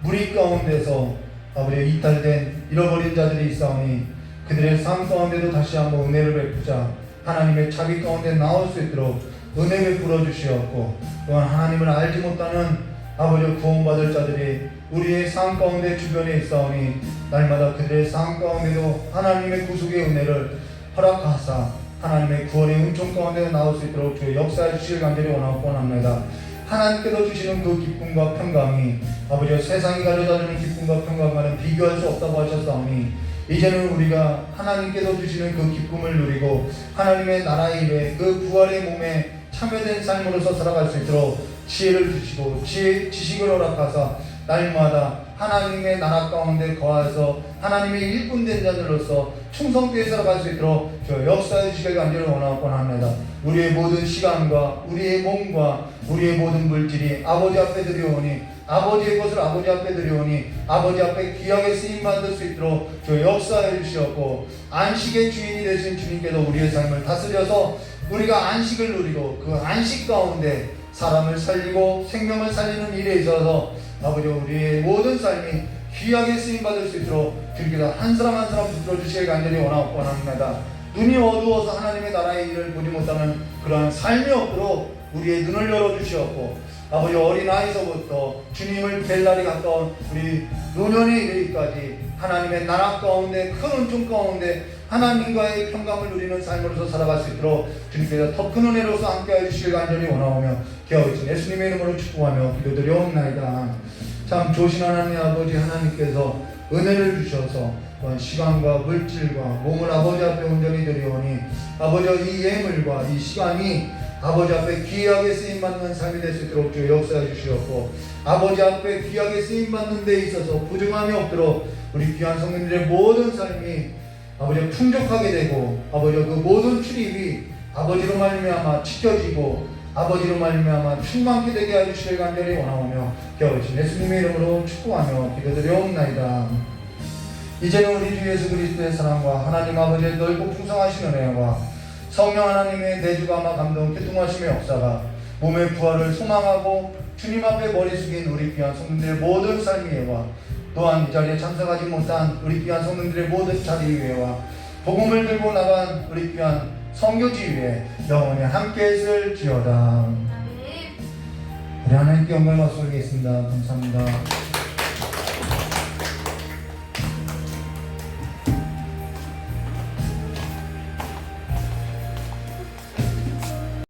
Speaker 4: 무리 가운데서 아버지 이탈된 잃어버린 자들이 있사오니 그들의 삶 가운데도 다시 한번 은혜를 베푸자 하나님의 자비 가운데 나올 수 있도록 은혜 베풀어 주시옵고 또한 하나님을 알지 못하는 아버지 구원받을 자들이 우리의 삶 가운데 주변에 있사오니 날마다 그들의 삶 가운데도 하나님의 구속의 은혜를 허락하사 하나님의 구원의 은총 가운데 나올 수 있도록 주의 역사해 주실 간절히 원하고 원합니다. 하나님께서 주시는 그 기쁨과 평강이 아버지 세상이 가져다주는 기쁨과 평강과는 비교할 수 없다고 하셨사오니 이제는 우리가 하나님께서 주시는 그 기쁨을 누리고 하나님의 나라의 일에 그 부활의 몸에 참여된 삶으로서 살아갈 수 있도록 지혜를 주시고 지식을 허락하사 날마다 하나님의 나라 가운데 거하여서 하나님의 일꾼된 자들로서 충성되어 살아갈 수 있도록 저 역사해 주시길 간절히 원하고 합니다. 우리의 모든 시간과 우리의 몸과 우리의 모든 물질이 아버지 앞에 드려오니 아버지의 것을 아버지 앞에 드려오니 아버지 앞에 귀하게 쓰임받을 수 있도록 저 역사해 주시옵고 안식의 주인이 되신 주님께서 우리의 삶을 다스려서 우리가 안식을 누리고 그 안식 가운데 사람을 살리고 생명을 살리는 일에 있어서 아버지 우리의 모든 삶이 귀하게 쓰임받을 수 있도록 주님께서 한 사람 한 사람 붙들어 주시길 간절히 원합니다. 눈이 어두워서 하나님의 나라의 일을 보지 못하는 그러한 삶이 없도록 우리의 눈을 열어주시옵고 아버지 어린아이서부터 주님을 뵐 날이 가까운 우리 노년에 이르기까지 하나님의 나라 가운데 큰 은총 가운데 하나님과의 평강을 누리는 삶으로서 살아갈 수 있도록 주님께서 더 큰 은혜로서 함께해 주시길 간절히 원하오며 기하오신 예수님의 이름으로 축복하며 기도드리옵나이다. 참 조신 하나님 아버지 하나님께서 은혜를 주셔서 시간과 물질과 몸을 아버지 앞에 온전히 드리오니 아버지 이 예물과 이 시간이 아버지 앞에 귀하게 쓰임받는 삶이 될 수 있도록 주 역사해 주시옵고 아버지 앞에 귀하게 쓰임받는 데 있어서 부정함이 없도록 우리 귀한 성도님들의 모든 삶이 아버지 풍족하게 되고 아버지 그 모든 출입이 아버지로 말미암아 지켜지고 아버지로 말미암아 충만케 되게 해주시길 간절히 원하오며 기하오신 예수님의 이름으로 축복하며 기도드리옵나이다. 이제는 우리 주 예수 그리스도의 사랑과 하나님 아버지의 넓고 풍성하신 은혜와 성령 하나님의 내주감화 감동 교통하심의 역사가 몸의 부활을 소망하고 주님 앞에 머리 숙인 우리 귀한 성도들의 모든 삶 위에와 또한 이 자리에 참석하지 못한 우리 귀한 성도들의 모든 자리 위에와 복음을 들고 나간 우리 귀한 선교지 위에 영원히 함께 있을지어다. 우리 하나님께 영광을 받겠습니다. 감사합니다.